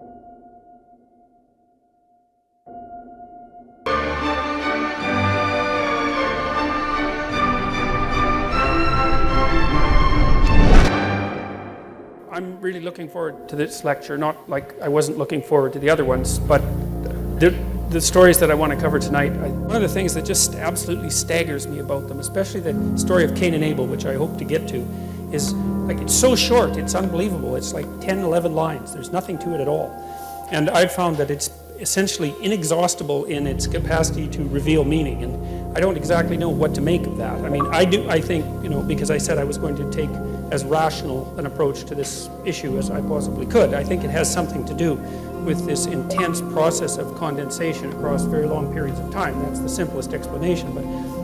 I'm really looking forward to this lecture, not like I wasn't looking forward to the other ones, but the stories that I want to cover tonight, one of the things that just absolutely staggers me about them, especially the story of Cain and Abel, which I hope to get to, is like it's so short, it's unbelievable. It's like 10, 11 lines. There's nothing to it at all. And I've found that it's essentially inexhaustible in its capacity to reveal meaning, and I don't exactly know what to make of that. I mean, I think, because I said I was going to take as rational an approach to this issue as I possibly could. I think it has something to do with this intense process of condensation across very long periods of time. That's the simplest explanation, but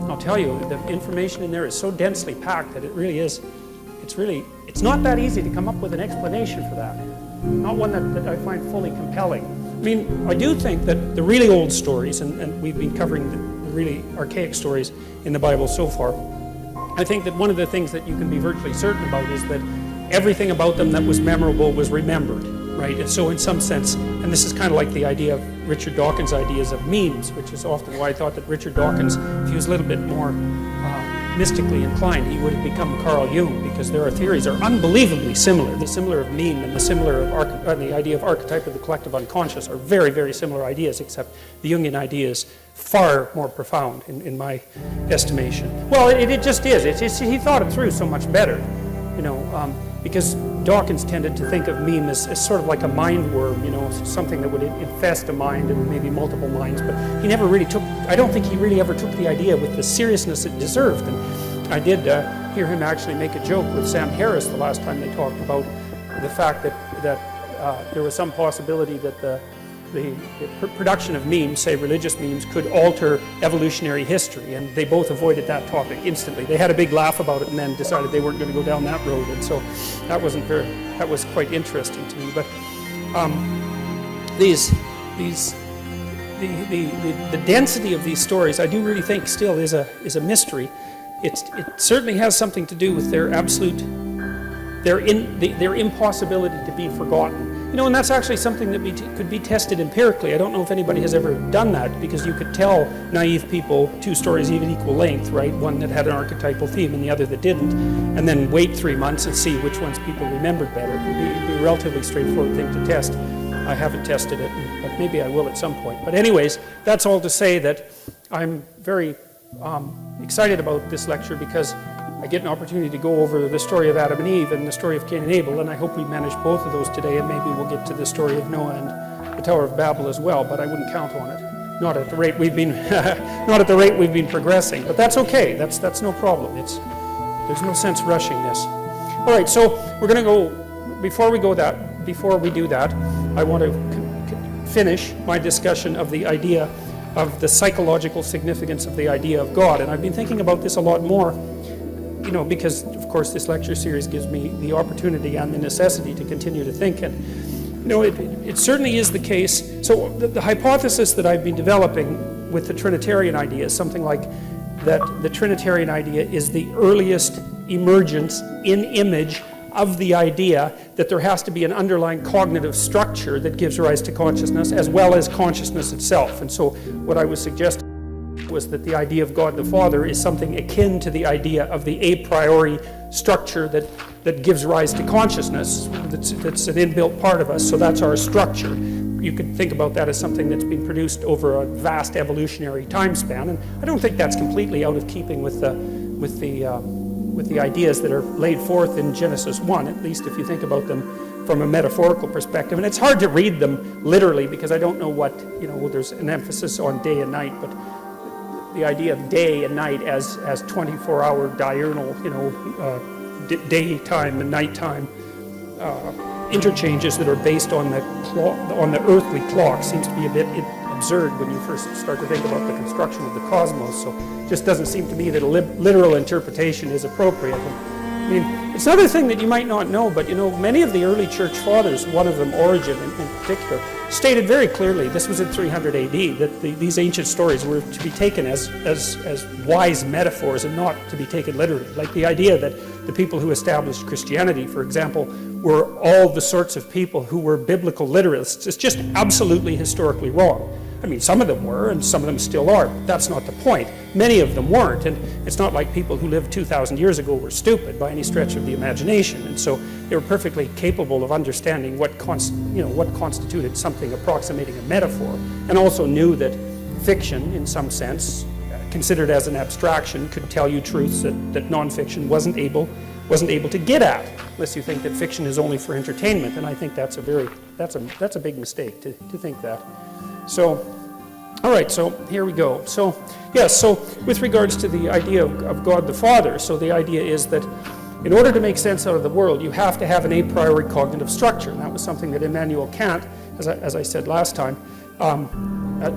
I'll tell you, the information in there is so densely packed that it really is, it's not that easy to come up with an explanation for that. Not one that I find fully compelling. I mean, I do think that the really old stories, and we've been covering the really archaic stories in the Bible so far, I think that one of the things that you can be virtually certain about is that everything about them that was memorable was remembered, right? And so in some sense, and this is kind of like the idea of Richard Dawkins' ideas of memes, which is often why I thought that Richard Dawkins, if he was a little bit more mystically inclined, he would have become Carl Jung, because their theories are unbelievably similar. The similar of meme and the idea of archetype of the collective unconscious are very, very similar ideas, except the Jungian idea is far more profound in my estimation. Well, it just is. He thought it through so much better, because Dawkins tended to think of meme as sort of like a mind worm, something that would infest a mind and maybe multiple minds, but he never really I don't think he really ever took the idea with the seriousness it deserved. And I did hear him actually make a joke with Sam Harris the last time they talked about the fact that there was some possibility that the production of memes, say religious memes, could alter evolutionary history, and they both avoided that topic instantly. They had a big laugh about it and then decided they weren't going to go down that road, and so that was quite interesting to me. But the density of these stories, I do really think still is a mystery. It certainly has something to do with their impossibility to be forgotten. And that's actually something that could be tested empirically. I don't know if anybody has ever done that, because you could tell naive people two stories even equal length, right? One that had an archetypal theme and the other that didn't, and then wait 3 months and see which ones people remembered better. It would be a relatively straightforward thing to test. I haven't tested it, but maybe I will at some point. But anyways, that's all to say that I'm very excited about this lecture, because I get an opportunity to go over the story of Adam and Eve and the story of Cain and Abel, and I hope we manage both of those today, and maybe we'll get to the story of Noah and the Tower of Babel as well, but I wouldn't count on it. Not at the rate we've been progressing, but that's okay. That's no problem. There's no sense rushing this. All right, so we're going to go. Before we do that, I want to finish my discussion of the idea of the psychological significance of the idea of God, and I've been thinking about this a lot more. Because of course this lecture series gives me the opportunity and the necessity to continue to think, and it certainly is the case. So the hypothesis that I've been developing with the Trinitarian idea is something like that the Trinitarian idea is the earliest emergence in image of the idea that there has to be an underlying cognitive structure that gives rise to consciousness, as well as consciousness itself. And so what I was suggesting was that the idea of God the Father is something akin to the idea of the a priori structure that gives rise to consciousness, that's an inbuilt part of us, so that's our structure. You could think about that as something that's been produced over a vast evolutionary time span, and I don't think that's completely out of keeping with the ideas that are laid forth in Genesis 1, at least if you think about them from a metaphorical perspective. And it's hard to read them literally, because I don't know what, there's an emphasis on day and night, but the idea of day and night as 24-hour diurnal, daytime and nighttime interchanges that are based on the earthly clock seems to be a bit absurd when you first start to think about the construction of the cosmos. So it just doesn't seem to me that a literal interpretation is appropriate. I mean, It's another thing that you might not know, but you know, many of the early church fathers, one of them, Origen in particular, stated very clearly, this was in 300 AD, that these ancient stories were to be taken as wise metaphors and not to be taken literally. Like the idea that the people who established Christianity, for example, were all the sorts of people who were biblical literalists. It's just absolutely historically wrong. I mean, some of them were, and some of them still are, but that's not the point. Many of them weren't, and it's not like people who lived 2,000 years ago were stupid by any stretch of the imagination, and so they were perfectly capable of understanding what constituted something approximating a metaphor, and also knew that fiction, in some sense, considered as an abstraction, could tell you truths that nonfiction wasn't able to get at, unless you think that fiction is only for entertainment, and I think that's a big mistake to think that. So, all right, so here we go. So, yes, so with regards to the idea of God the Father, so the idea is that in order to make sense out of the world, you have to have an a priori cognitive structure. And that was something that Immanuel Kant, as I said last time,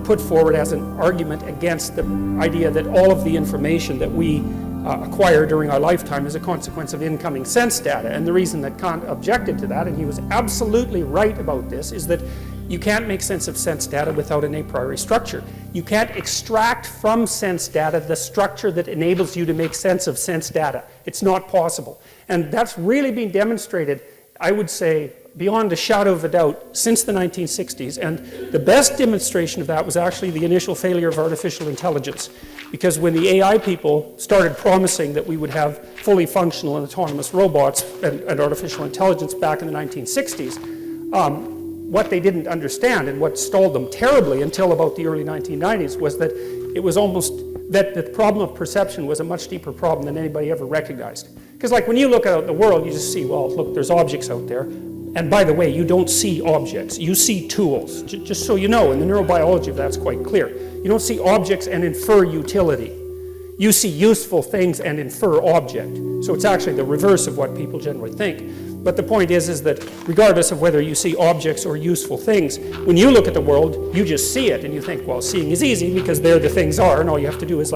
put forward as an argument against the idea that all of the information that we acquire during our lifetime is a consequence of incoming sense data. And the reason that Kant objected to that, and he was absolutely right about this, is that you can't make sense of sense data without an a priori structure. You can't extract from sense data the structure that enables you to make sense of sense data. It's not possible. And that's really been demonstrated, I would say, beyond a shadow of a doubt, since the 1960s. And the best demonstration of that was actually the initial failure of artificial intelligence. Because when the AI people started promising that we would have fully functional and autonomous robots and artificial intelligence back in the 1960s, what they didn't understand and what stalled them terribly until about the early 1990s was that it was almost that the problem of perception was a much deeper problem than anybody ever recognized. Because like when you look out at the world, you just see, well, look, there's objects out there. And by the way, you don't see objects, you see tools. Just so you know, in the neurobiology of that's quite clear. You don't see objects and infer utility. You see useful things and infer object. So it's actually the reverse of what people generally think. But the point is that regardless of whether you see objects or useful things, when you look at the world, you just see it and you think, well, seeing is easy because there the things are, and all you have to do is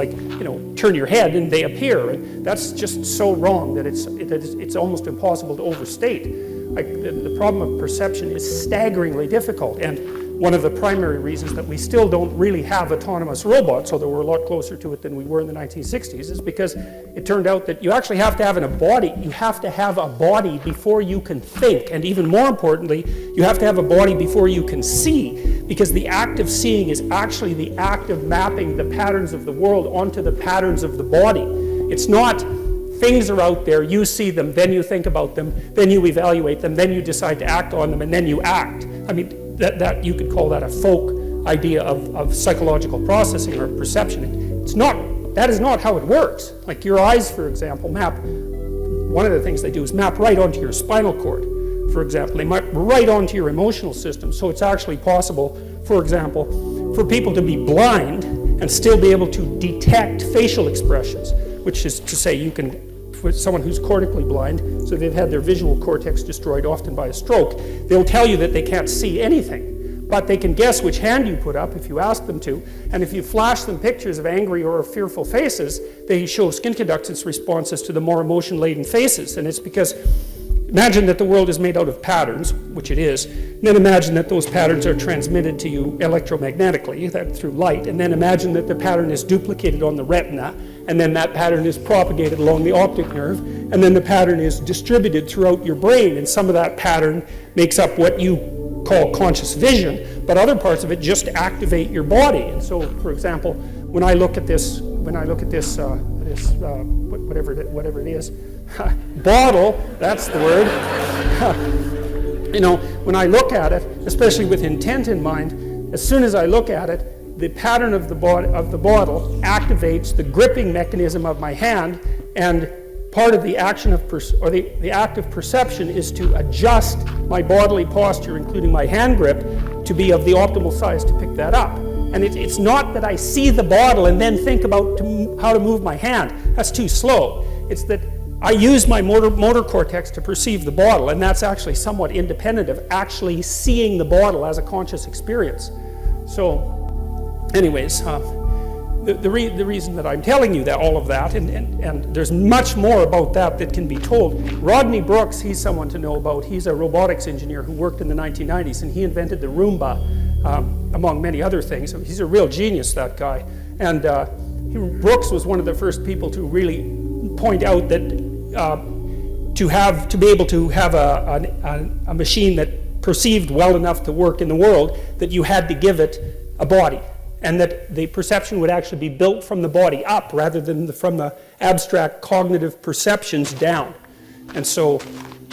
turn your head and they appear. And that's just so wrong that it's almost impossible to overstate. Like the problem of perception is staggeringly difficult, and one of the primary reasons that we still don't really have autonomous robots, although we're a lot closer to it than we were in the 1960s, is because it turned out that you actually have to have a body. You have to have a body before you can think, and even more importantly, you have to have a body before you can see, because the act of seeing is actually the act of mapping the patterns of the world onto the patterns of the body. It's not things are out there, you see them, then you think about them, then you evaluate them, then you decide to act on them, and then you act. I mean, that you could call that a folk idea of psychological processing or perception. It's not, that is not how it works. Like your eyes, for example, one of the things they do is map right onto your spinal cord, for example. They map right onto your emotional system. So it's actually possible, for example, for people to be blind and still be able to detect facial expressions, which is to say you can, for someone who's cortically blind, so they've had their visual cortex destroyed often by a stroke, they'll tell you that they can't see anything, but they can guess which hand you put up if you ask them to, and if you flash them pictures of angry or fearful faces, they show skin conductance responses to the more emotion-laden faces, and it's because imagine that the world is made out of patterns, which it is, and then imagine that those patterns are transmitted to you electromagnetically, through light, and then imagine that the pattern is duplicated on the retina, and then that pattern is propagated along the optic nerve, and then the pattern is distributed throughout your brain, and some of that pattern makes up what you call conscious vision, but other parts of it just activate your body. And so, for example, when I look at this, whatever it is, bottle, that's the word. When I look at it, especially with intent in mind, as soon as I look at it, the pattern of the bottle activates the gripping mechanism of my hand, and part of the action of the act of perception is to adjust my bodily posture, including my hand grip, to be of the optimal size to pick that up. And it's not that I see the bottle and then think about how to move my hand. That's too slow. It's that I use my motor cortex to perceive the bottle, and that's actually somewhat independent of actually seeing the bottle as a conscious experience. So, anyways, the reason that I'm telling you that all of that, and there's much more about that can be told. Rodney Brooks, he's someone to know about. He's a robotics engineer who worked in the 1990s, and he invented the Roomba, among many other things. So he's a real genius, that guy. And Brooks was one of the first people to really point out that to be able to have a machine that perceived well enough to work in the world, that you had to give it a body, and that the perception would actually be built from the body up rather than from the abstract cognitive perceptions down. And so,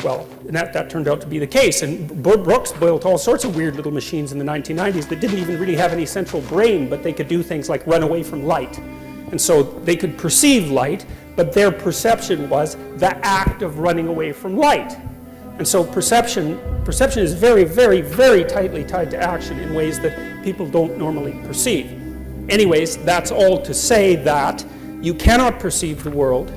well, and that turned out to be the case. And Brooks built all sorts of weird little machines in the 1990s that didn't even really have any central brain, but they could do things like run away from light. And so they could perceive light, but their perception was the act of running away from light. And so perception is very, very, very tightly tied to action in ways that people don't normally perceive. Anyways, that's all to say that you cannot perceive the world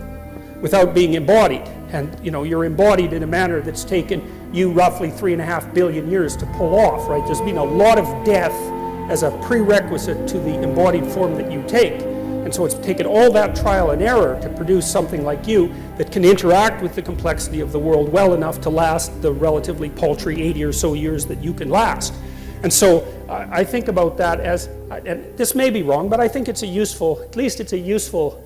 without being embodied. And you're embodied in a manner that's taken you roughly 3.5 billion years to pull off, right? There's been a lot of death as a prerequisite to the embodied form that you take. And so it's taken all that trial and error to produce something like you that can interact with the complexity of the world well enough to last the relatively paltry 80 or so years that you can last. And so I think about that as, and this may be wrong, but I think it's a useful, at least it's a useful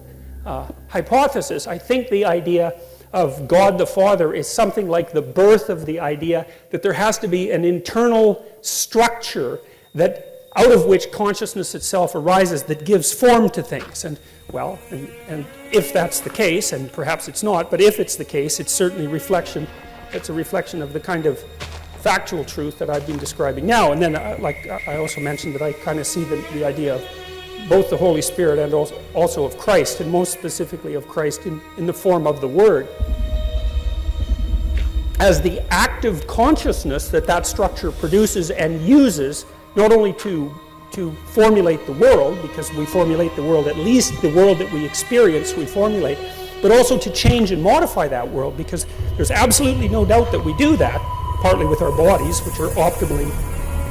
hypothesis. I think the idea of God the Father is something like the birth of the idea that there has to be an internal structure that out of which consciousness itself arises that gives form to things. And well, and if that's the case, and perhaps it's not, but if it's the case, it's certainly reflection. It's a reflection of the kind of factual truth that I've been describing now. And then, like I also mentioned, that I kind of see the idea of both the Holy Spirit and also of Christ, and most specifically of Christ in the form of the Word, as the active consciousness that structure produces and uses, not only to formulate the world, because we formulate the world, at least the world that we experience we formulate, but also to change and modify that world, because there's absolutely no doubt that we do that, partly with our bodies, which are optimally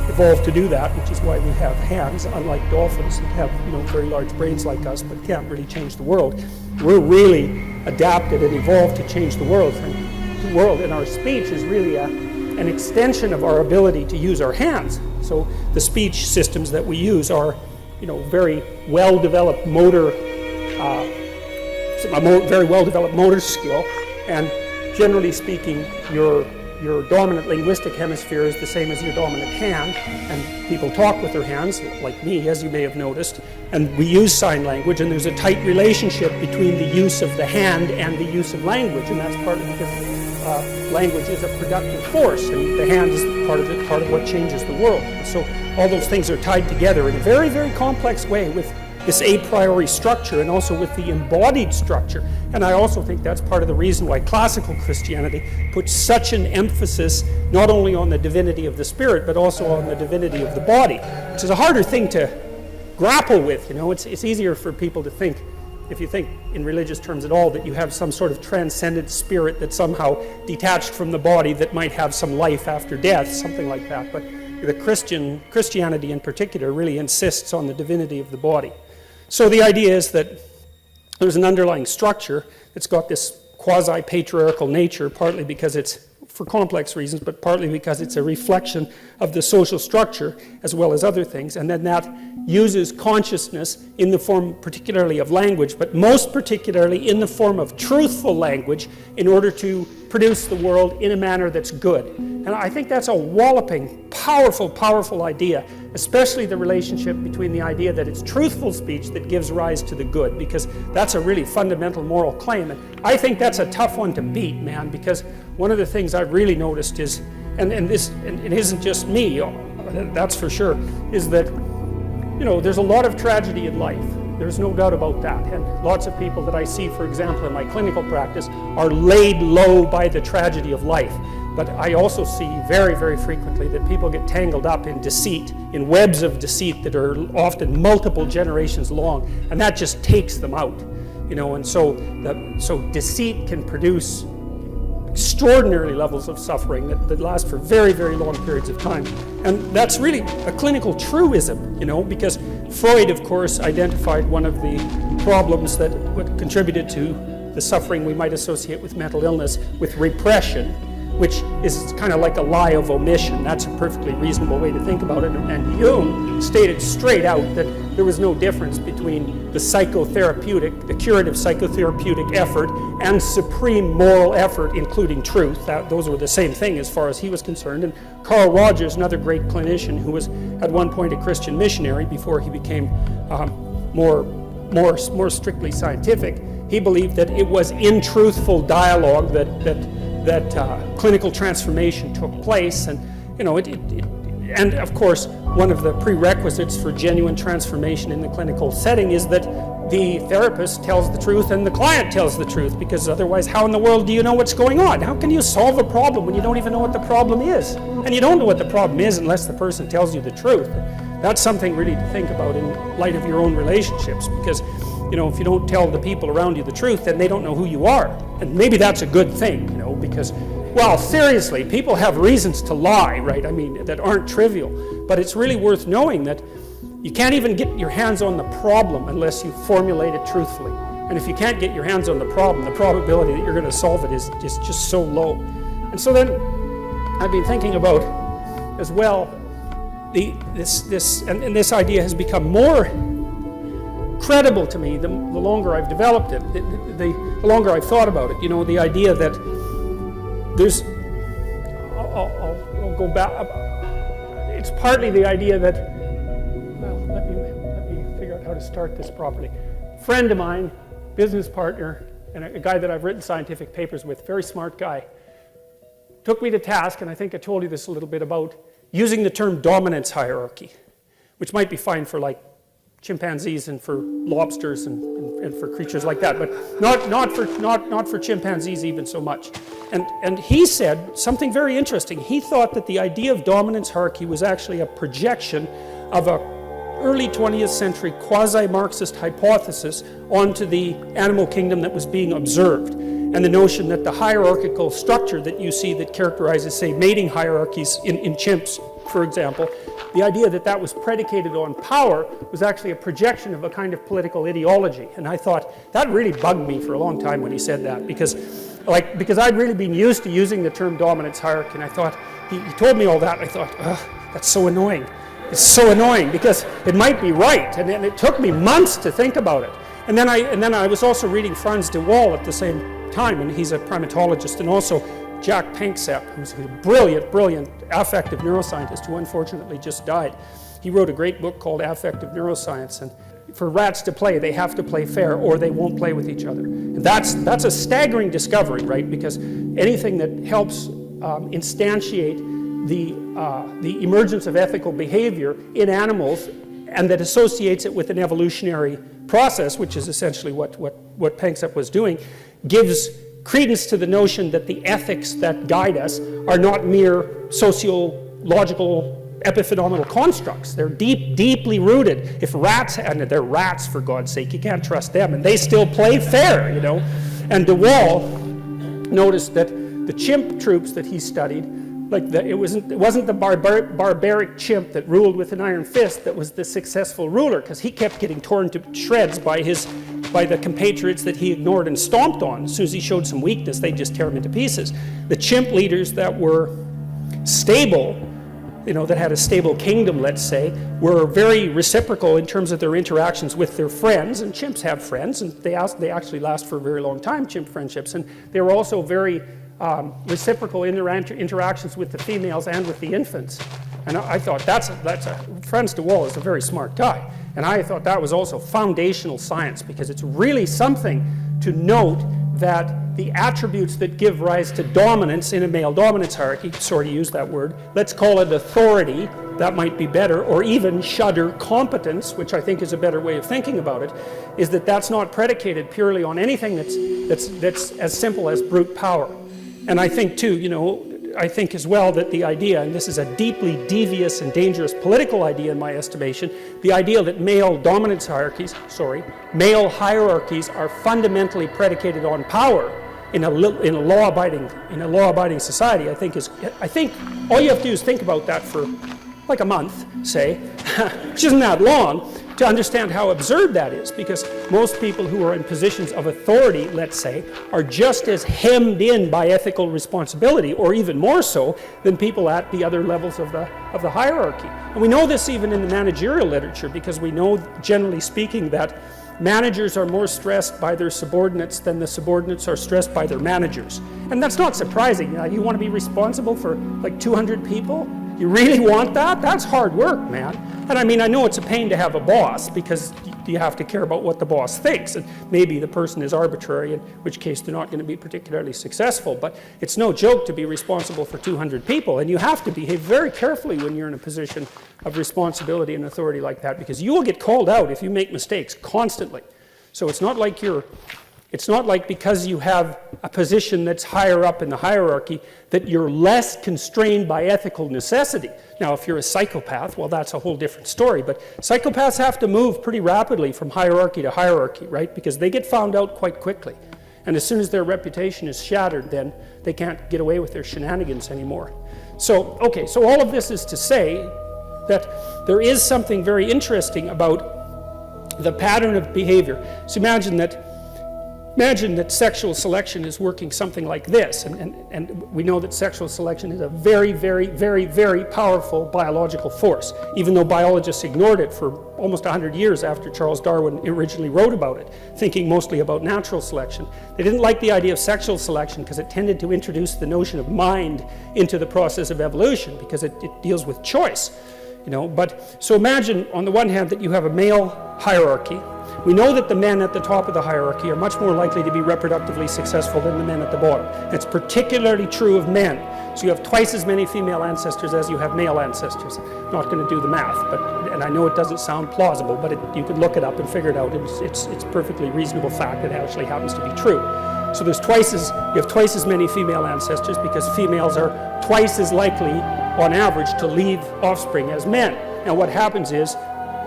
evolved to do that, which is why we have hands, unlike dolphins that have very large brains like us, but can't really change the world. We're really adapted and evolved to change the world. And the world in our speech is really an extension of our ability to use our hands. So the speech systems that we use are, very well-developed motor, very well-developed motor skill, and generally speaking, your dominant linguistic hemisphere is the same as your dominant hand, and people talk with their hands, like me, as you may have noticed, and we use sign language, and there's a tight relationship between the use of the hand and the use of language, and that's partly because language is a productive force, and the hand is part of what changes the world. So all those things are tied together in a very, very complex way with this a priori structure and also with the embodied structure. And I also think that's part of the reason why classical Christianity puts such an emphasis not only on the divinity of the spirit, but also on the divinity of the body, which is a harder thing to grapple with. It's easier for people to think, if you think in religious terms at all, that you have some sort of transcendent spirit that's somehow detached from the body that might have some life after death, something like that. But the Christianity in particular really insists on the divinity of the body. So the idea is that there's an underlying structure that's got this quasi-patriarchal nature, partly because it's for complex reasons, but partly because it's a reflection of the social structure as well as other things. And then that uses consciousness in the form particularly of language, but most particularly in the form of truthful language in order to produce the world in a manner that's good. And I think that's a walloping, powerful, powerful idea, especially the relationship between the idea that it's truthful speech that gives rise to the good, because that's a really fundamental moral claim. And I think that's a tough one to beat, man, because one of the things I've really noticed is, and it isn't just me, that's for sure, is that, there's a lot of tragedy in life. There's no doubt about that. And lots of people that I see, for example, in my clinical practice are laid low by the tragedy of life. But I also see very, very frequently that people get tangled up in deceit, in webs of deceit that are often multiple generations long, and that just takes them out. And so deceit can produce extraordinary levels of suffering that last for very, very long periods of time. And that's really a clinical truism, because Freud, of course, identified one of the problems that contributed to the suffering we might associate with mental illness with repression, which is kind of like a lie of omission. That's a perfectly reasonable way to think about it. And Jung stated straight out that there was no difference between the psychotherapeutic, the curative psychotherapeutic effort and supreme moral effort, including truth. Those were the same thing as far as he was concerned. And Carl Rogers, another great clinician who was at one point a Christian missionary before he became more strictly scientific, he believed that it was in truthful dialogue that clinical transformation took place, and and of course one of the prerequisites for genuine transformation in the clinical setting is that the therapist tells the truth and the client tells the truth, because otherwise how in the world do you know what's going on? How can you solve a problem when you don't even know what the problem is? And you don't know what the problem is unless the person tells you the truth. That's something really to think about in light of your own relationships, because if you don't tell the people around you the truth, then they don't know who you are. And maybe that's a good thing, because, well, seriously, people have reasons to lie, right? I mean, that aren't trivial. But it's really worth knowing that you can't even get your hands on the problem unless you formulate it truthfully. And if you can't get your hands on the problem, the probability that you're going to solve it is just so low. And so then I've been thinking about, as well, this idea has become more credible to me the longer I've developed it, the longer I've thought about it. The idea that there's, I'll go back. It's partly the idea that, well, let me figure out how to start this properly. Friend of mine, business partner, and a guy that I've written scientific papers with, very smart guy, took me to task, and I think I told you this a little bit, about using the term dominance hierarchy, which might be fine for like chimpanzees and for lobsters and for creatures like that, but not for chimpanzees even so much. And he said something very interesting. He thought that the idea of dominance hierarchy was actually a projection of a early 20th century quasi-Marxist hypothesis onto the animal kingdom that was being observed, and the notion that the hierarchical structure that you see that characterizes, say, mating hierarchies in chimps, for example, the idea that that was predicated on power was actually a projection of a kind of political ideology. And I thought, that really bugged me for a long time when he said that, because I'd really been used to using the term dominance hierarchy, and I thought, he told me all that, and I thought, that's so annoying. It's so annoying, because it might be right, and it took me months to think about it. And then I was also reading Frans de Waal at the same time, and he's a primatologist, and also Jack Panksepp, who's a brilliant affective neuroscientist who unfortunately just died. He wrote a great book called Affective Neuroscience, and for rats to play, they have to play fair or they won't play with each other. And that's a staggering discovery, right? Because anything that helps instantiate the emergence of ethical behavior in animals and that associates it with an evolutionary process, which is essentially what Panksepp was doing, gives credence to the notion that the ethics that guide us are not mere sociological epiphenomenal constructs. They're deeply rooted. If rats, and they're rats for God's sake, you can't trust them, and they still play fair, And de Waal noticed that the chimp troops that he studied, it wasn't the barbaric chimp that ruled with an iron fist that was the successful ruler, because he kept getting torn to shreds by the compatriots that he ignored and stomped on. As soon as he showed some weakness, they'd just tear him into pieces. The chimp leaders that were stable, that had a stable kingdom, let's say, were very reciprocal in terms of their interactions with their friends, and chimps have friends, and they actually last for a very long time, chimp friendships, and they were also very reciprocal interactions with the females and with the infants. And I thought Frans de Waal is a very smart guy. And I thought that was also foundational science, because it's really something to note that the attributes that give rise to dominance in a male dominance hierarchy, sorry to use that word, let's call it authority, that might be better, or even shudder competence, which I think is a better way of thinking about it, is that that's not predicated purely on anything that's as simple as brute power. And I think too, I think as well that the idea, and this is a deeply devious and dangerous political idea in my estimation, the idea that male hierarchies are fundamentally predicated on power in a law-abiding society, I think all you have to do is think about that for like a month, say, which isn't that long, to understand how absurd that is, because most people who are in positions of authority, let's say, are just as hemmed in by ethical responsibility, or even more so, than people at the other levels of the hierarchy. And we know this even in the managerial literature, because we know, generally speaking, that managers are more stressed by their subordinates than the subordinates are stressed by their managers. And that's not surprising. You want to be responsible for like 200 people? You really want that? That's hard work, man. And I mean, I know it's a pain to have a boss, because you have to care about what the boss thinks, and maybe the person is arbitrary, in which case they're not going to be particularly successful. But it's no joke to be responsible for 200 people, and you have to behave very carefully when you're in a position of responsibility and authority like that, because you will get called out if you make mistakes constantly. So it's not like because you have a position that's higher up in the hierarchy that you're less constrained by ethical necessity. Now, if you're a psychopath, well, that's a whole different story. But psychopaths have to move pretty rapidly from hierarchy to hierarchy, right? Because they get found out quite quickly. And as soon as their reputation is shattered, then they can't get away with their shenanigans anymore. So, okay, so all of this is to say that there is something very interesting about the pattern of behavior. So imagine that sexual selection is working something like this, and we know that sexual selection is a very, very, very, very powerful biological force, even though biologists ignored it for almost 100 years after Charles Darwin originally wrote about it, thinking mostly about natural selection. They didn't like the idea of sexual selection because it tended to introduce the notion of mind into the process of evolution, because it deals with choice. But so imagine on the one hand that you have a male hierarchy. We know that the men at the top of the hierarchy are much more likely to be reproductively successful than the men at the bottom. It's particularly true of men. So you have twice as many female ancestors as you have male ancestors. I'm not going to do the math, and I know it doesn't sound plausible, but you could look it up and figure it out. It's a perfectly reasonable fact that actually happens to be true. So you have twice as many female ancestors, because females are twice as likely on average to leave offspring as men. Now what happens is,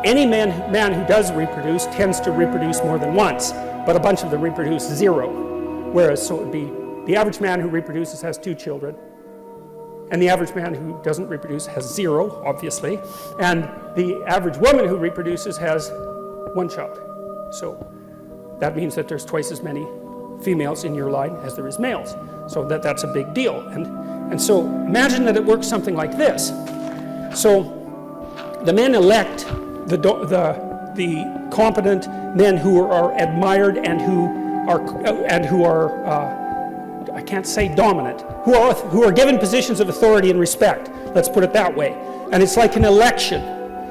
any man who does reproduce tends to reproduce more than once, but a bunch of them reproduce 0. Whereas, so it would be the average man who reproduces has 2 children, and the average man who doesn't reproduce has 0, obviously, and the average woman who reproduces has 1 child. So that means that there's twice as many females in your line as there is males. So that's a big deal. And so imagine that it works something like this. So the men elect the competent men who are admired and who are I can't say dominant, who are given positions of authority and respect. Let's put it that way. And it's like an election.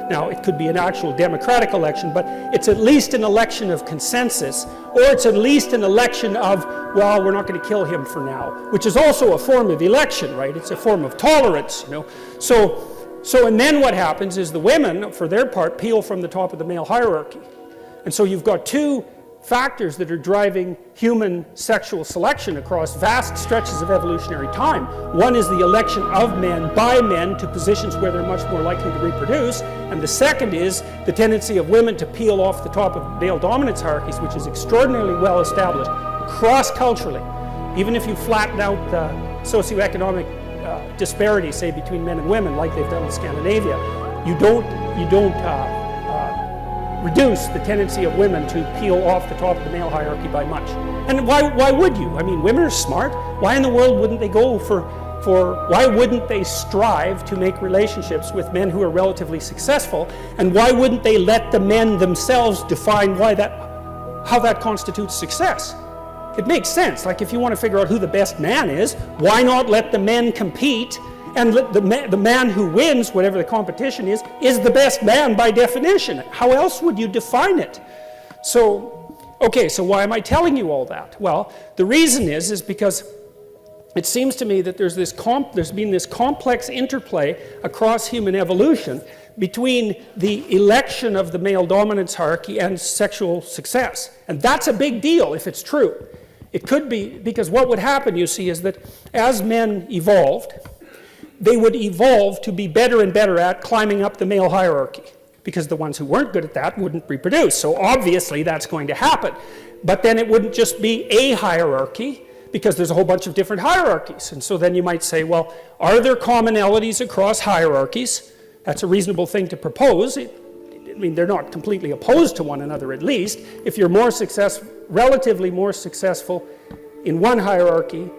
Now, it could be an actual democratic election, but it's at least an election of consensus, or it's at least an election of, well, we're not going to kill him for now, which is also a form of election, right? It's a form of tolerance, So, and then what happens is the women, for their part, peel from the top of the male hierarchy. And so you've got 2 factors that are driving human sexual selection across vast stretches of evolutionary time. One is the election of men by men to positions where they're much more likely to reproduce, and the second is the tendency of women to peel off the top of male dominance hierarchies, which is extraordinarily well established cross-culturally. Even if you flatten out the socioeconomic disparity, say, between men and women, like they've done in Scandinavia, you don't reduce the tendency of women to peel off the top of the male hierarchy by much. And why would you? I mean, women are smart. Why in the world wouldn't they go why wouldn't they strive to make relationships with men who are relatively successful? And why wouldn't they let the men themselves define how that constitutes success? It makes sense. Like, if you want to figure out who the best man is, why not let the men compete, and let the man who wins, whatever the competition is the best man by definition. How else would you define it? So, okay, so why am I telling you all that? Well, the reason is because it seems to me that there's been this complex interplay across human evolution between the election of the male dominance hierarchy and sexual success. And that's a big deal if it's true. It could be, because what would happen, you see, is that as men evolved, they would evolve to be better and better at climbing up the male hierarchy, because the ones who weren't good at that wouldn't reproduce. So obviously that's going to happen. But then it wouldn't just be a hierarchy, because there's a whole bunch of different hierarchies. And so then you might say, well, are there commonalities across hierarchies? That's a reasonable thing to propose. I mean, they're not completely opposed to one another, at least. If you're relatively more successful in one hierarchy,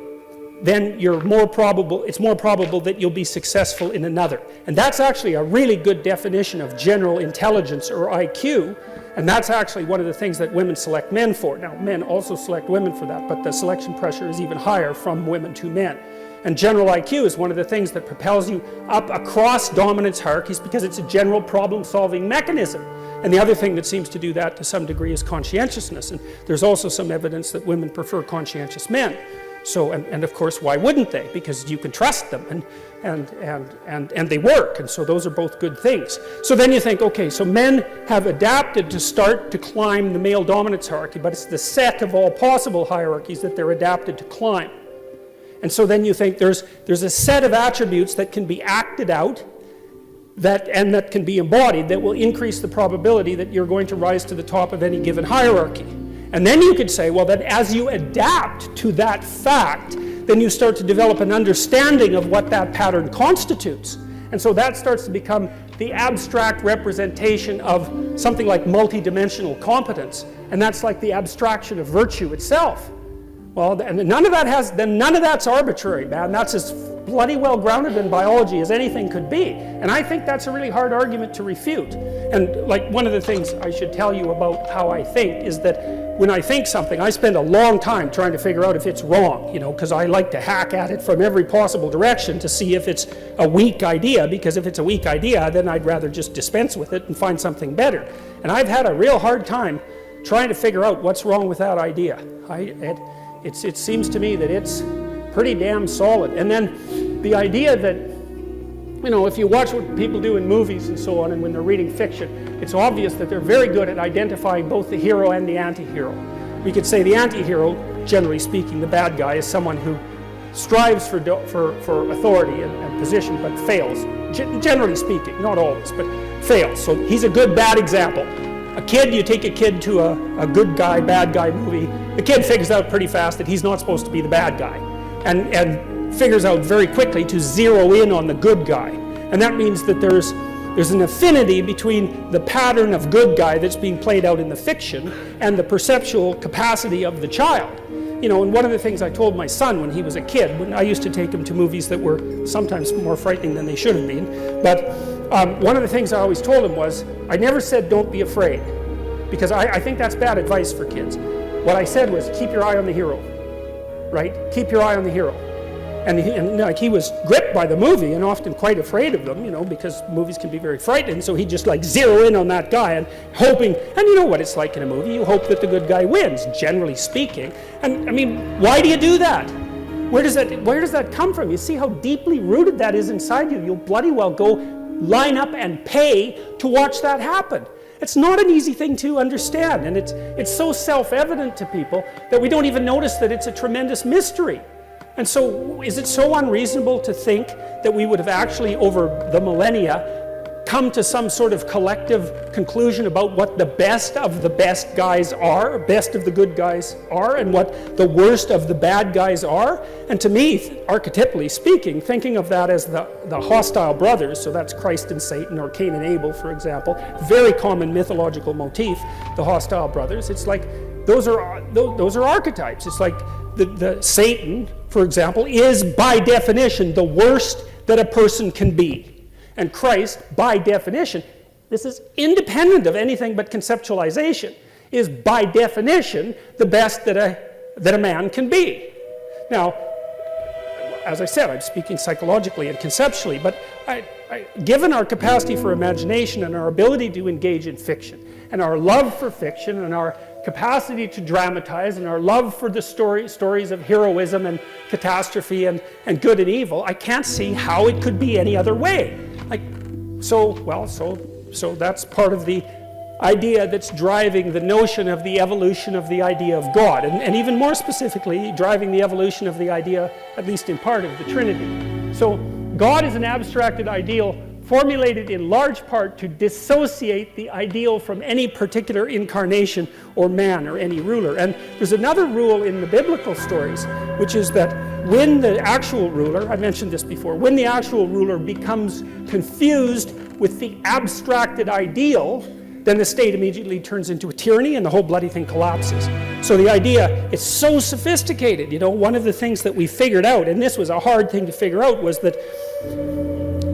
then it's more probable that you'll be successful in another. And that's actually a really good definition of general intelligence, or IQ, and that's actually one of the things that women select men for. Now, men also select women for that, but the selection pressure is even higher from women to men. And general IQ is one of the things that propels you up across dominance hierarchies because it's a general problem-solving mechanism. And the other thing that seems to do that to some degree is conscientiousness. And there's also some evidence that women prefer conscientious men. So, and of course, why wouldn't they? Because you can trust them and they work. And so those are both good things. So then you think, okay, so men have adapted to start to climb the male dominance hierarchy, but it's the set of all possible hierarchies that they're adapted to climb. And so then you think there's a set of attributes that can be acted out that can be embodied that will increase the probability that you're going to rise to the top of any given hierarchy. And then you could say, well, that as you adapt to that fact, then you start to develop an understanding of what that pattern constitutes. And so that starts to become the abstract representation of something like multidimensional competence. And that's like the abstraction of virtue itself. Well, and none of that's arbitrary, man. That's as bloody well grounded in biology as anything could be. And I think that's a really hard argument to refute. And like one of the things I should tell you about how I think is that when I think something, I spend a long time trying to figure out if it's wrong, because I like to hack at it from every possible direction to see if it's a weak idea, because if it's a weak idea, then I'd rather just dispense with it and find something better. And I've had a real hard time trying to figure out what's wrong with that idea. It seems to me that it's pretty damn solid. And then the idea that, if you watch what people do in movies and so on, and when they're reading fiction, it's obvious that they're very good at identifying both the hero and the anti-hero. We could say the anti-hero, generally speaking, the bad guy, is someone who strives for authority and position, but fails. Generally speaking, not always, but fails. So he's a good bad example. You take a kid to a good guy, bad guy movie, the kid figures out pretty fast that he's not supposed to be the bad guy, and figures out very quickly to zero in on the good guy. And that means that there's an affinity between the pattern of good guy that's being played out in the fiction and the perceptual capacity of the child. And one of the things I told my son when he was a kid, when I used to take him to movies that were sometimes more frightening than they should have been, but one of the things I always told him was, I never said don't be afraid, because I think that's bad advice for kids. What I said was, keep your eye on the hero, right? Keep your eye on the hero. And he was gripped by the movie and often quite afraid of them, because movies can be very frightening. So he'd just zero in on that guy and hoping, and you know what it's like in a movie, you hope that the good guy wins, generally speaking. And I mean, why do you do that? Where does that come from? You see how deeply rooted that is inside you. You'll bloody well go line up and pay to watch that happen. It's not an easy thing to understand, and it's so self-evident to people that we don't even notice that it's a tremendous mystery. And so is it so unreasonable to think that we would have actually, over the millennia, come to some sort of collective conclusion about what the best of the best guys are, best of the good guys are, and what the worst of the bad guys are? And to me, archetypally speaking, thinking of that as the hostile brothers, so that's Christ and Satan, or Cain and Abel, for example, very common mythological motif, the hostile brothers. It's like those are archetypes. It's like the Satan, for example, is by definition the worst that a person can be. And Christ, by definition, this is independent of anything but conceptualization, is by definition the best that a man can be. Now, as I said, I'm speaking psychologically and conceptually, but given our capacity for imagination and our ability to engage in fiction, and our love for fiction, and our capacity to dramatize, and our love for the stories of heroism and catastrophe and good and evil, I can't see how it could be any other way. So that's part of the idea that's driving the notion of the evolution of the idea of God, and even more specifically, driving the evolution of the idea, at least in part, of the Trinity. So God is an abstracted ideal formulated in large part to dissociate the ideal from any particular incarnation or man or any ruler. And there's another rule in the biblical stories, which is that when the actual ruler, I mentioned this before, when the actual ruler becomes confused with the abstracted ideal, then the state immediately turns into a tyranny and the whole bloody thing collapses. So the idea is so sophisticated. You know, one of the things that we figured out, and this was a hard thing to figure out, was that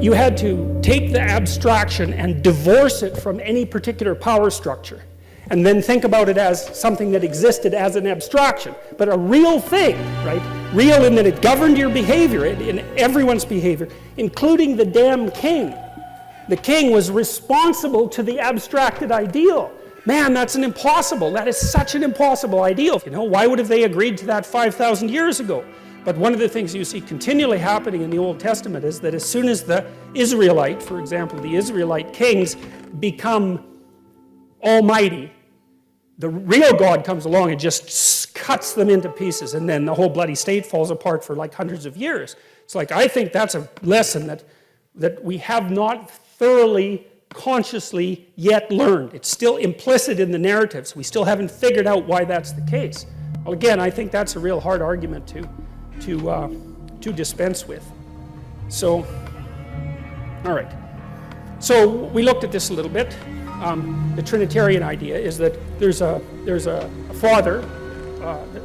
you had to take the abstraction and divorce it from any particular power structure, and then think about it as something that existed as an abstraction, but a real thing, right? Real in that it governed your behavior, in everyone's behavior, including the damn king. The king was responsible to the abstracted ideal. Man, that's an impossible. That is such an impossible ideal. You know, why would have they agreed to that 5,000 years ago? But one of the things you see continually happening in the Old Testament is that as soon as the Israelite, for example, the Israelite kings become almighty, the real God comes along and just cuts them into pieces, and then the whole bloody state falls apart for like hundreds of years. It's like, I think that's a lesson that we have not thoroughly, consciously yet learned. It's still implicit in the narratives. We still haven't figured out why that's the case. Well, again, I think that's a real hard argument to dispense with. So, all right. So we looked at this a little bit. The Trinitarian idea is that there's a father.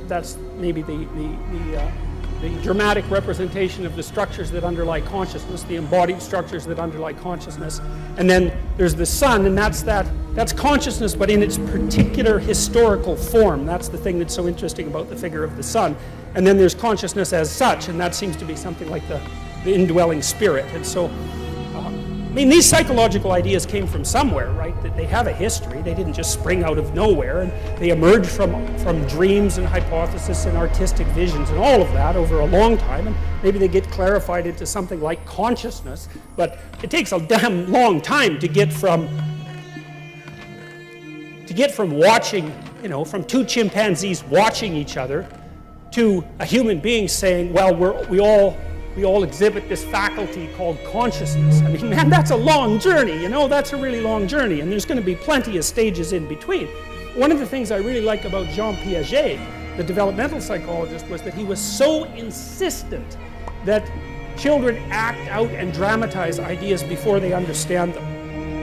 That's maybe the dramatic representation of the structures that underlie consciousness, the embodied structures that underlie consciousness. And then there's the Son, and that's consciousness, but in its particular historical form. That's the thing that's so interesting about the figure of the Son. And then there's consciousness as such, and that seems to be something like the indwelling spirit. And so, I mean, these psychological ideas came from somewhere, right? That they have a history. They didn't just spring out of nowhere, and they emerged from dreams and hypotheses and artistic visions and all of that over a long time, and maybe they get clarified into something like consciousness, but it takes a damn long time to get from watching, you know, from two chimpanzees watching each other to a human being saying, well, we all exhibit this faculty called consciousness. I mean, man, that's a long journey, you know, that's a really long journey, and there's going to be plenty of stages in between. One of the things I really like about Jean Piaget, the developmental psychologist, was that he was so insistent that children act out and dramatize ideas before they understand them.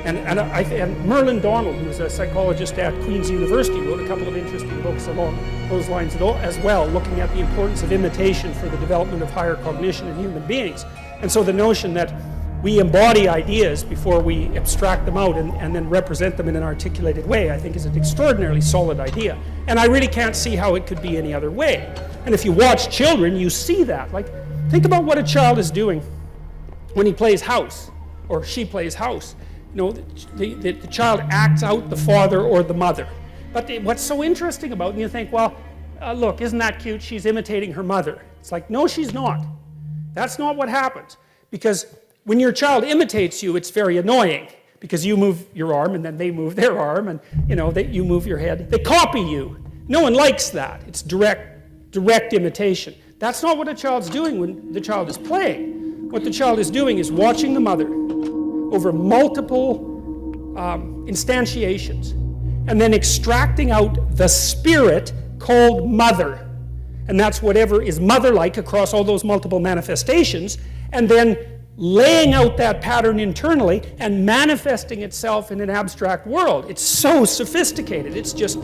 And Merlin Donald, who's a psychologist at Queen's University, wrote a couple of interesting books along those lines as well, looking at the importance of imitation for the development of higher cognition in human beings. And so the notion that we embody ideas before we abstract them out and then represent them in an articulated way, I think is an extraordinarily solid idea. And I really can't see how it could be any other way. And if you watch children, you see that. Like, think about what a child is doing when he plays house, or she plays house. You know, the child acts out the father or the mother. But what's so interesting about it, and you think, well, look, isn't that cute? She's imitating her mother. It's like, no, she's not. That's not what happens. Because when your child imitates you, it's very annoying. Because you move your arm, and then they move their arm, and you move your head. They copy you. No one likes that. It's direct imitation. That's not what a child's doing when the child is playing. What the child is doing is watching the mother over multiple instantiations, and then extracting out the spirit called mother. And that's whatever is mother-like across all those multiple manifestations, and then laying out that pattern internally and manifesting itself in an abstract world. It's so sophisticated. It's just,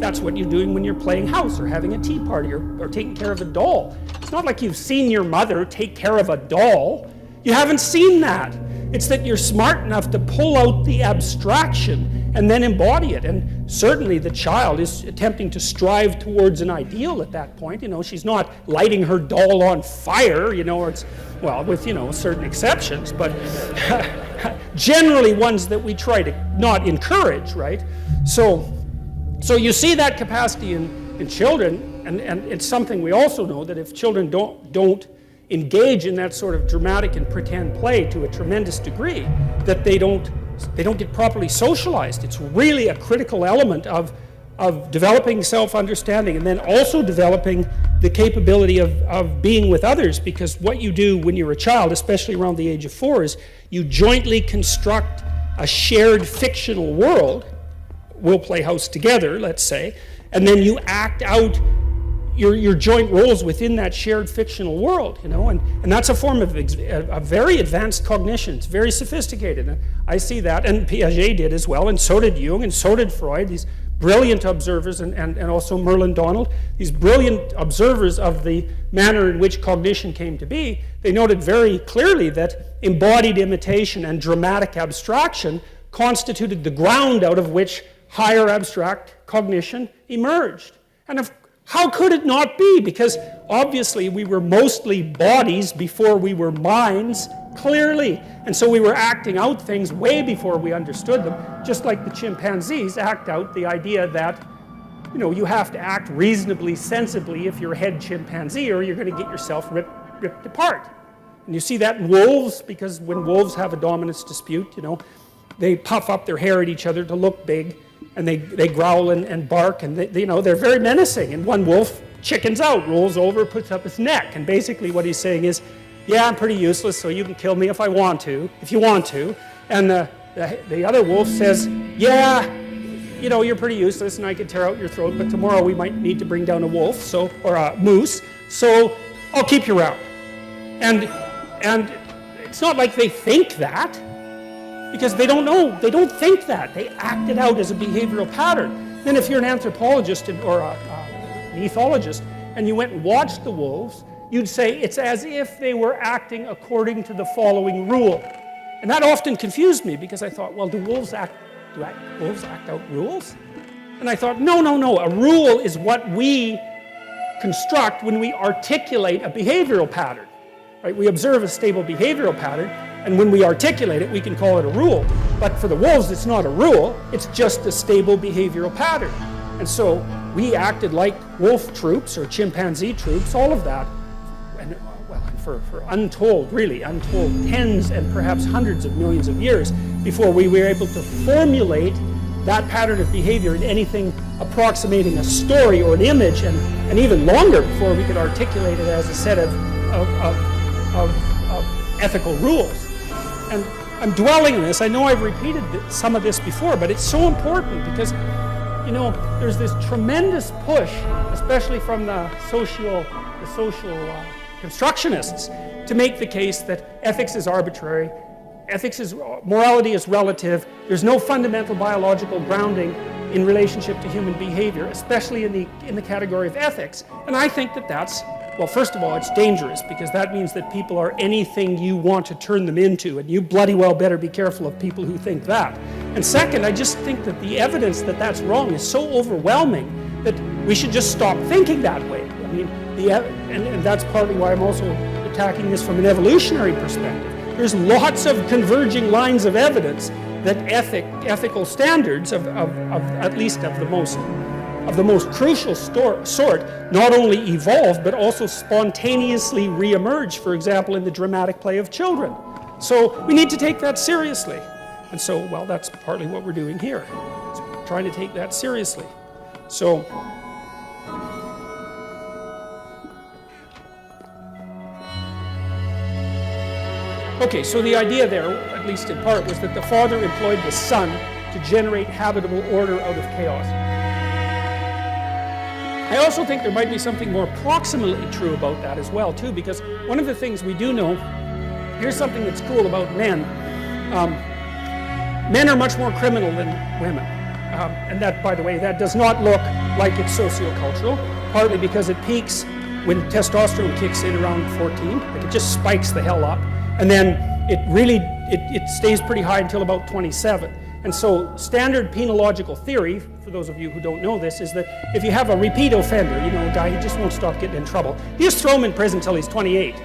that's what you're doing when you're playing house or having a tea party or taking care of a doll. It's not like you've seen your mother take care of a doll. You haven't seen that. It's that you're smart enough to pull out the abstraction and then embody it. And certainly the child is attempting to strive towards an ideal at that point. You know, she's not lighting her doll on fire, you know, or it's, well, with, you know, certain exceptions, but generally ones that we try to not encourage, right? So you see that capacity in children, and it's something we also know that if children don't engage in that sort of dramatic and pretend play to a tremendous degree, that they don't get properly socialized. It's really a critical element of of developing self-understanding and then also developing the capability of being with others, because what you do when you're a child, especially around the age of 4, is you jointly construct a shared fictional world. We'll play house together, let's say, and then you act out your joint roles within that shared fictional world, and that's a form of a very advanced cognition. It's very sophisticated, and I see that, and Piaget did as well, and so did Jung, and so did Freud, these brilliant observers, and also Merlin Donald, these brilliant observers of the manner in which cognition came to be. They noted very clearly that embodied imitation and dramatic abstraction constituted the ground out of which higher abstract cognition emerged. And how could it not be? Because obviously we were mostly bodies before we were minds, clearly. And so we were acting out things way before we understood them, just like the chimpanzees act out the idea that, you have to act reasonably sensibly if you're a head chimpanzee, or you're going to get yourself ripped apart. And you see that in wolves, because when wolves have a dominance dispute, they puff up their hair at each other to look big, and they growl and bark, and they're very menacing. And one wolf chickens out, rolls over, puts up his neck, and basically what he's saying is, yeah, I'm pretty useless, so you can kill me if you want to. And the other wolf says, yeah, you're pretty useless, and I could tear out your throat, but tomorrow we might need to bring down a wolf, or a moose, so I'll keep you around. And it's not like they think that, because they don't know, they don't think that. They act it out as a behavioral pattern. Then if you're an anthropologist or an ethologist, and you went and watched the wolves, you'd say it's as if they were acting according to the following rule. And that often confused me, because I thought, well, do wolves act out rules? And I thought, no. A rule is what we construct when we articulate a behavioral pattern. Right? We observe a stable behavioral pattern, and when we articulate it, we can call it a rule. But for the wolves, it's not a rule, it's just a stable behavioral pattern. And so we acted like wolf troops or chimpanzee troops, all of that, and for untold tens and perhaps hundreds of millions of years before we were able to formulate that pattern of behavior in anything approximating a story or an image, and even longer before we could articulate it as a set of ethical rules. And I'm dwelling on this. I know I've repeated some of this before, but it's so important because, there's this tremendous push, especially from the social constructionists, to make the case that ethics is arbitrary, morality is relative, there's no fundamental biological grounding in relationship to human behavior, especially in the category of ethics. And I think that that's, well, first of all, it's dangerous, because that means that people are anything you want to turn them into, and you bloody well better be careful of people who think that. And second, I just think that the evidence that that's wrong is so overwhelming that we should just stop thinking that way. I mean, and that's partly why I'm also attacking this from an evolutionary perspective. There's lots of converging lines of evidence that ethical standards of at least of the most crucial sort not only evolve but also spontaneously re-emerge, for example, in the dramatic play of children. So we need to take that seriously. And so, well, that's partly what we're doing here. So trying to take that seriously. So okay, so the idea there, at least in part, was that the father employed the son to generate habitable order out of chaos. I also think there might be something more proximately true about that as well, too, because one of the things we do know, here's something that's cool about men. Men are much more criminal than women. And that, by the way, that does not look like it's sociocultural, partly because it peaks when testosterone kicks in around 14. Like, it just spikes the hell up. And then it stays pretty high until about 27. And so standard penological theory, for those of you who don't know this, is that if you have a repeat offender, a guy who just won't stop getting in trouble, you just throw him in prison until he's 28.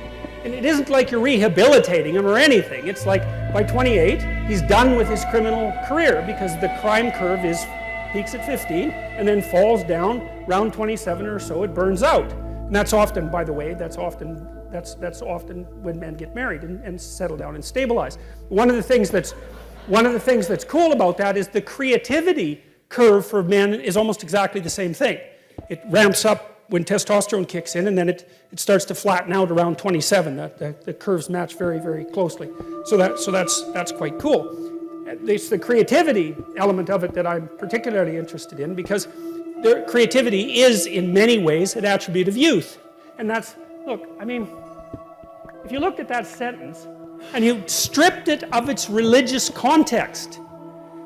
And it isn't like you're rehabilitating him or anything. It's like by 28, he's done with his criminal career, because the crime curve peaks at 15 and then falls down around 27 or so, it burns out. And that's often, by the way, that's often when men get married and settle down and stabilize. One of the things that's cool about that is the creativity curve for men is almost exactly the same thing. It ramps up when testosterone kicks in, and then it starts to flatten out around 27. The curves match very, very closely. So that's quite cool. It's the creativity element of it that I'm particularly interested in, because creativity is, in many ways, an attribute of youth. And that's, look, I mean, if you looked at that sentence and you stripped it of its religious context,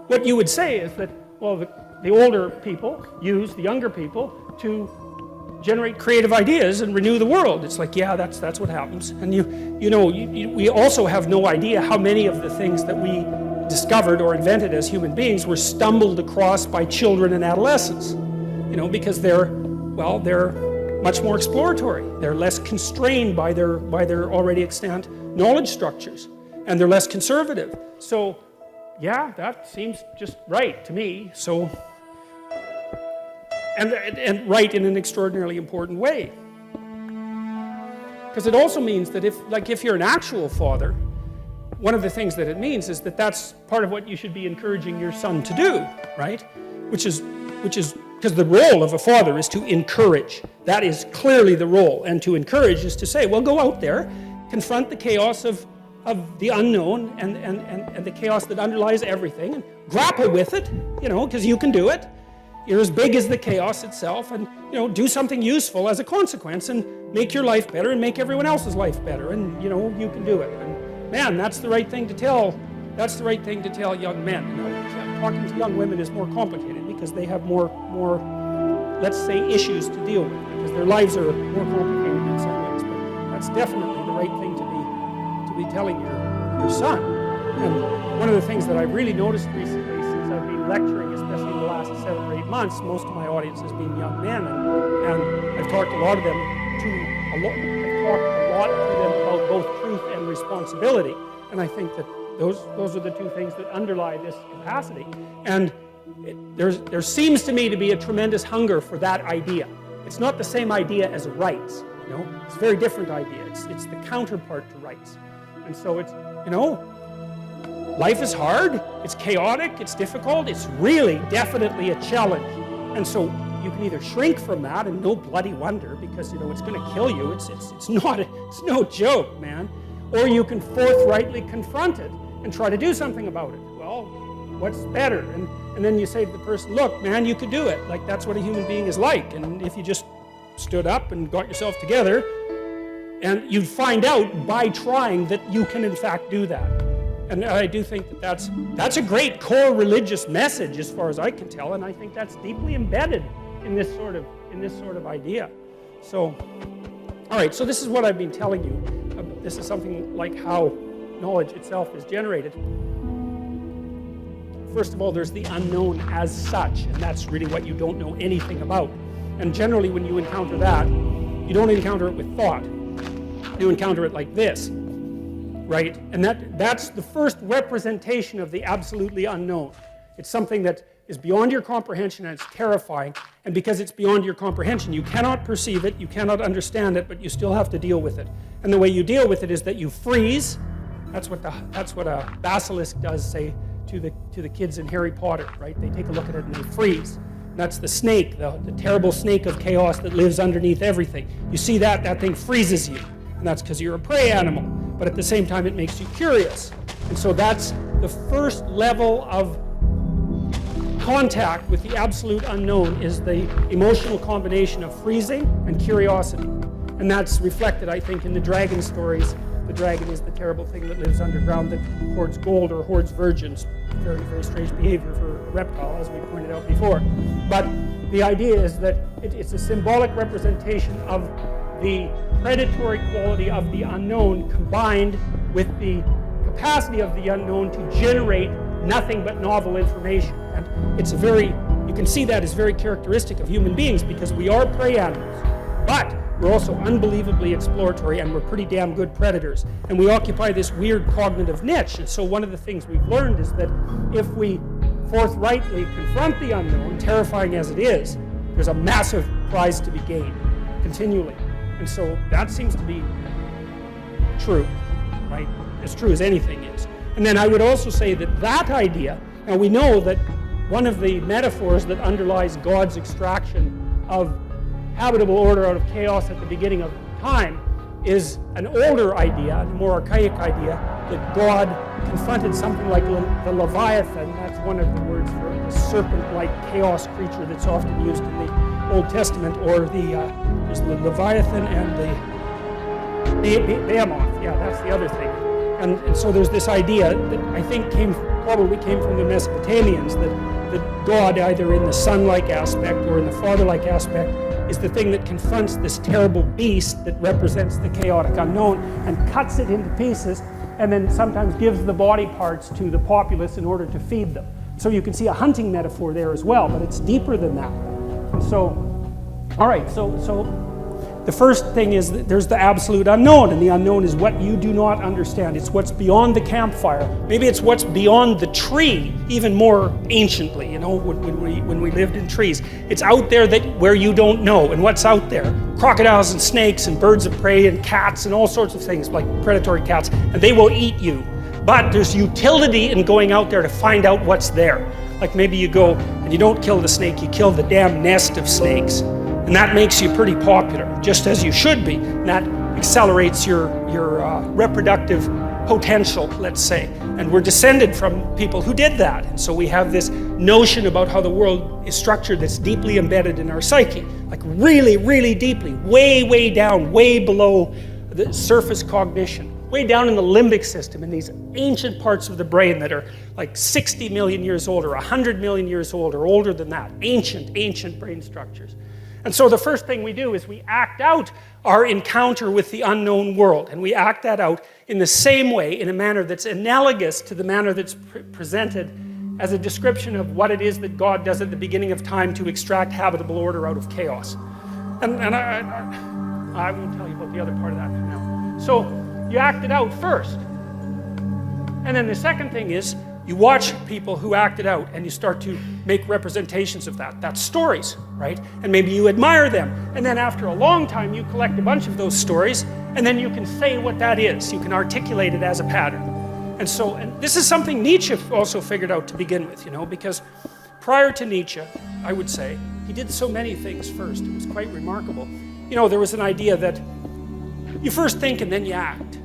what you would say is that, well, the older people use the younger people to generate creative ideas and renew the world. It's like, yeah, that's what happens. And we also have no idea how many of the things that we discovered or invented as human beings were stumbled across by children and adolescents. Because they're much more exploratory. They're less constrained by their already extant knowledge structures, and they're less conservative. So, yeah, that seems just right to me. So, and right in an extraordinarily important way. Because it also means that if you're an actual father, one of the things that it means is that that's part of what you should be encouraging your son to do, right? Which is because the role of a father is to encourage. That is clearly the role. And to encourage is to say, well, go out there, confront the chaos of the unknown and the chaos that underlies everything, and grapple with it, because you can do it. You're as big as the chaos itself, and do something useful as a consequence, and make your life better and make everyone else's life better, and you can do it. And man, that's the right thing to tell. That's the right thing to tell young men. Talking to young women is more complicated because they have more, let's say, issues to deal with, because their lives are more complicated in some ways. But that's definitely the right thing to be telling your son. And one of the things that I've really noticed recently, since I've been lecturing, especially in the last 7 or 8 months, most of my audience has been young men, and I've talked a lot to them about both truth and responsibility. And I think that those are the two things that underlie this capacity. And there seems to me to be a tremendous hunger for that idea. It's not the same idea as rights, It's a very different idea. It's the counterpart to rights. And so it's, life is hard, it's chaotic, it's difficult, it's really definitely a challenge. And so you can either shrink from that, and no bloody wonder, because it's going to kill you. It's no joke, man. Or you can forthrightly confront it and try to do something about it. Well, what's better? And then you say to the person, look, man, you could do it. Like, that's what a human being is like. And if you just stood up and got yourself together, and you'd find out by trying that you can in fact do that. And I do think that that's a great core religious message as far as I can tell, and I think that's deeply embedded in this sort of idea. So, all right, so this is what I've been telling you. This is something like how knowledge itself is generated. First of all, there's the unknown as such, and that's really what you don't know anything about. And generally when you encounter that, you don't encounter it with thought. You encounter it like this, right? And that's the first representation of the absolutely unknown. It's something that is beyond your comprehension, and it's terrifying. And because it's beyond your comprehension, you cannot perceive it, you cannot understand it, but you still have to deal with it. And the way you deal with it is that you freeze. That's what a basilisk does, say, to the kids in Harry Potter, right? They take a look at it and they freeze. And that's the snake, the terrible snake of chaos that lives underneath everything. You see that thing freezes you. And that's because you're a prey animal. But at the same time, it makes you curious. And so that's the first level of contact with the absolute unknown, is the emotional combination of freezing and curiosity. And that's reflected, I think, in the dragon stories. The dragon is the terrible thing that lives underground that hoards gold or hoards virgins. Very, very strange behavior for a reptile, as we pointed out before. But the idea is that it's a symbolic representation of the predatory quality of the unknown combined with the capacity of the unknown to generate nothing but novel information. And it's you can see that as very characteristic of human beings, because we are prey animals. But we're also unbelievably exploratory, and we're pretty damn good predators. And we occupy this weird cognitive niche. And so one of the things we've learned is that if we forthrightly confront the unknown, terrifying as it is, there's a massive prize to be gained continually. And so that seems to be true, right? As true as anything is. And then I would also say that idea, now we know that one of the metaphors that underlies God's extraction of habitable order out of chaos at the beginning of time is an older idea, a more archaic idea, that God confronted something like the Leviathan. That's one of the words for a serpent-like chaos creature that's often used in the Old Testament, or there's the Leviathan and the Behemoth. Yeah, that's the other thing. And so there's this idea that I think probably came from the Mesopotamians, that God, either in the son-like aspect or in the father-like aspect, is the thing that confronts this terrible beast that represents the chaotic unknown and cuts it into pieces, and then sometimes gives the body parts to the populace in order to feed them. So you can see a hunting metaphor there as well, but it's deeper than that. And so, all right, so the first thing is that there's the absolute unknown, and the unknown is what you do not understand. It's what's beyond the campfire. Maybe it's what's beyond the tree, even more anciently, when we lived in trees. It's out there where you don't know. And what's out there? Crocodiles and snakes and birds of prey and cats and all sorts of things, like predatory cats, and they will eat you. But there's utility in going out there to find out what's there. Like maybe you go and you don't kill the snake, you kill the damn nest of snakes. And that makes you pretty popular, just as you should be. And that accelerates your reproductive potential, let's say. And we're descended from people who did that. And so we have this notion about how the world is structured that's deeply embedded in our psyche. Like really, really deeply, way, way down, way below the surface cognition. Way down in the limbic system, in these ancient parts of the brain that are like 60 million years old or 100 million years old or older than that. Ancient brain structures. And so the first thing we do is we act out our encounter with the unknown world. And we act that out in the same way, in a manner that's analogous to the manner that's presented as a description of what it is that God does at the beginning of time to extract habitable order out of chaos. And I won't tell you about the other part of that for now. So you act it out first. And then the second thing is, you watch people who act it out and you start to make representations of that. That's stories, right? And maybe you admire them. And then after a long time, you collect a bunch of those stories, and then you can say what that is. You can articulate it as a pattern. And this is something Nietzsche also figured out to begin with, because prior to Nietzsche, I would say, he did so many things first. It was quite remarkable. There was an idea that you first think and then you act.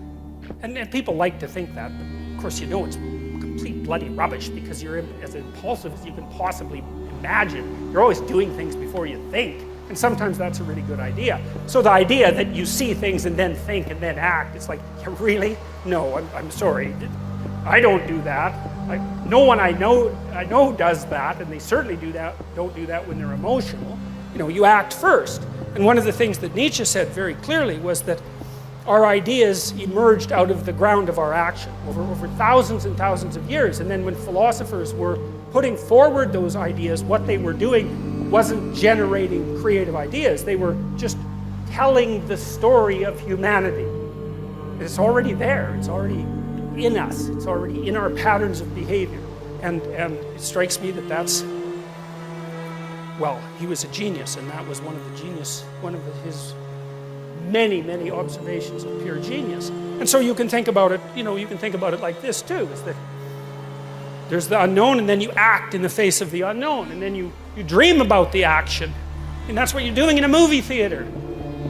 And people like to think that, but of course it's complete bloody rubbish, because you're as impulsive as you can possibly imagine. You're always doing things before you think, and sometimes that's a really good idea. So the idea that you see things and then think and then act, it's like, really? No, I'm sorry. I don't do that. No one I know does that, and they certainly don't do that when they're emotional. You act first. And one of the things that Nietzsche said very clearly was that our ideas emerged out of the ground of our action over thousands and thousands of years. And then when philosophers were putting forward those ideas, what they were doing wasn't generating creative ideas. They were just telling the story of humanity. It's already there. It's already in us. It's already in our patterns of behavior. And it strikes me that that's, he was a genius, and that was one of his many observations of pure genius. And so you can think about it, you can think about it like this too, is that there's the unknown, and then you act in the face of the unknown, and then you dream about the action, and that's what you're doing in a movie theater,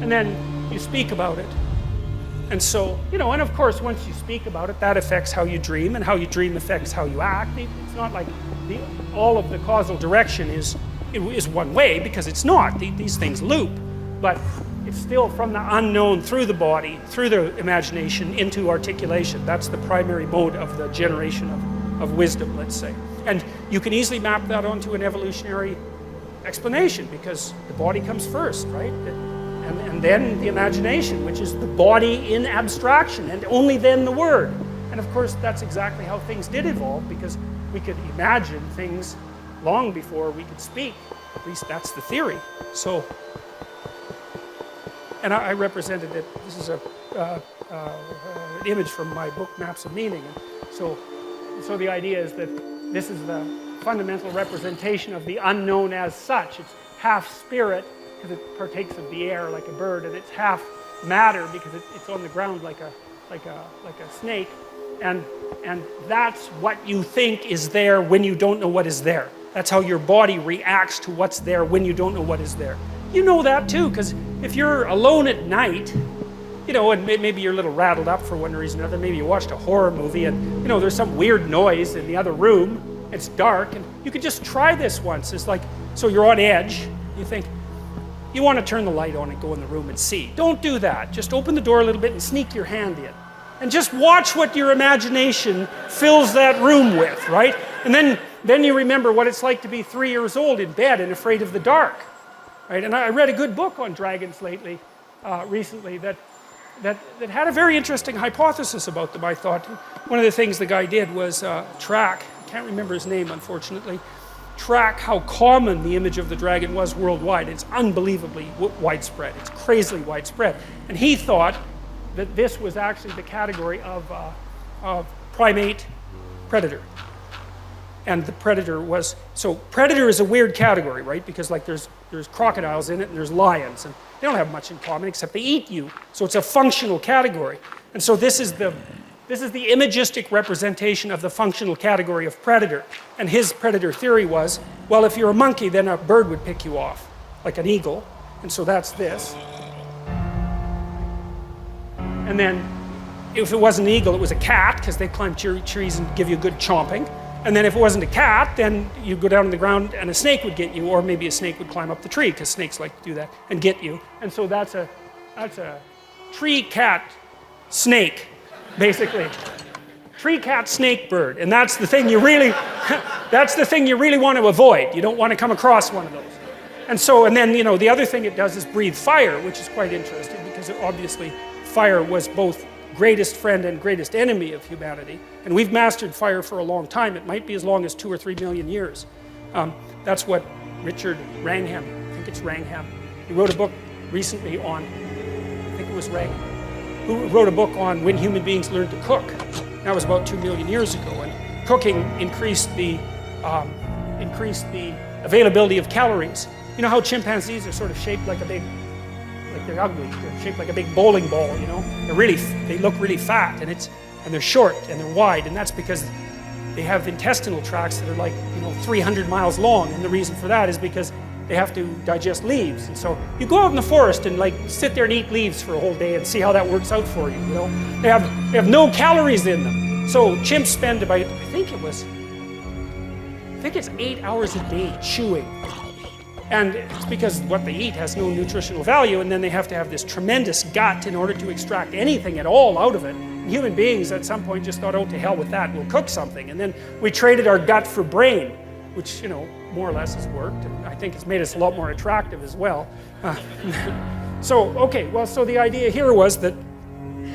and then you speak about it. And so, and of course, once you speak about it, that affects how you dream, and how you dream affects how you act. It's not like all of the causal direction is one way, because it's not. These things loop, but it's still from the unknown through the body, through the imagination, into articulation. That's the primary mode of the generation of wisdom, let's say. And you can easily map that onto an evolutionary explanation, because the body comes first, right? And then the imagination, which is the body in abstraction, and only then the word. And of course, that's exactly how things did evolve, because we could imagine things long before we could speak. At least that's the theory. So, and I represented it. This is an image from my book, Maps of Meaning. And so the idea is that this is the fundamental representation of the unknown as such. It's half spirit, because it partakes of the air like a bird, and it's half matter, because it's on the ground like a snake. And that's what you think is there when you don't know what is there. That's how your body reacts to what's there when you don't know what is there. You know that too, because if you're alone at night, you know, and maybe you're a little rattled up for one reason or another, maybe you watched a horror movie and, you know, there's some weird noise in the other room, it's dark, and you could just try this once. It's like, so you're on edge, you think, you want to turn the light on and go in the room and see. Don't do that. Just open the door a little bit and sneak your hand in. And just watch what your imagination fills that room with, right? And then you remember what it's like to be 3 years old in bed and afraid of the dark, right? And I read a good book on dragons recently that had a very interesting hypothesis about them, I thought. One of the things the guy did was track, I can't remember his name unfortunately, track how common the image of the dragon was worldwide. It's unbelievably widespread. It's crazily widespread. And he thought that this was actually the category of primate predator. And the predator was, so predator is a weird category, right? Because like there's crocodiles in it and there's lions, and they don't have much in common except they eat you. So it's a functional category. And so this is the imagistic representation of the functional category of predator. And his predator theory was, well, if you're a monkey, then a bird would pick you off, like an eagle. And so that's this. And then if it wasn't an eagle, it was a cat, because they climb trees and give you a good chomping. And then if it wasn't a cat, then you go down on the ground and a snake would get you, or maybe a snake would climb up the tree, because snakes like to do that, and get you. And so that's a tree cat snake, basically. Tree cat snake bird. And that's the thing you really want to avoid. You don't want to come across one of those. And so, and then, you know, the other thing it does is breathe fire, which is quite interesting, because obviously fire was both greatest friend and greatest enemy of humanity. And we've mastered fire for a long time. It might be as long as 2 or 3 million years. That's what Richard Wrangham, I think it's Wrangham, he wrote a book recently on, I think it was Wrangham, who wrote a book on when human beings learned to cook. That was about 2 million years ago. And cooking increased the availability of calories. You know how chimpanzees are sort of shaped like a big, like they're ugly, they're shaped like a big bowling ball, you know? They look really fat, and they're short and they're wide, and that's because they have intestinal tracts that are like, you know, 300 miles long, and the reason for that is because they have to digest leaves. And so you go out in the forest and like sit there and eat leaves for a whole day and see how that works out for you, you know? They have no calories in them. So chimps spend about, I think it's 8 hours a day chewing. And it's because what they eat has no nutritional value, and then they have to have this tremendous gut in order to extract anything at all out of it. And human beings at some point just thought, oh, to hell with that, we'll cook something. And then we traded our gut for brain, which, you know, more or less has worked, and I think it's made us a lot more attractive as well. So the idea here was that,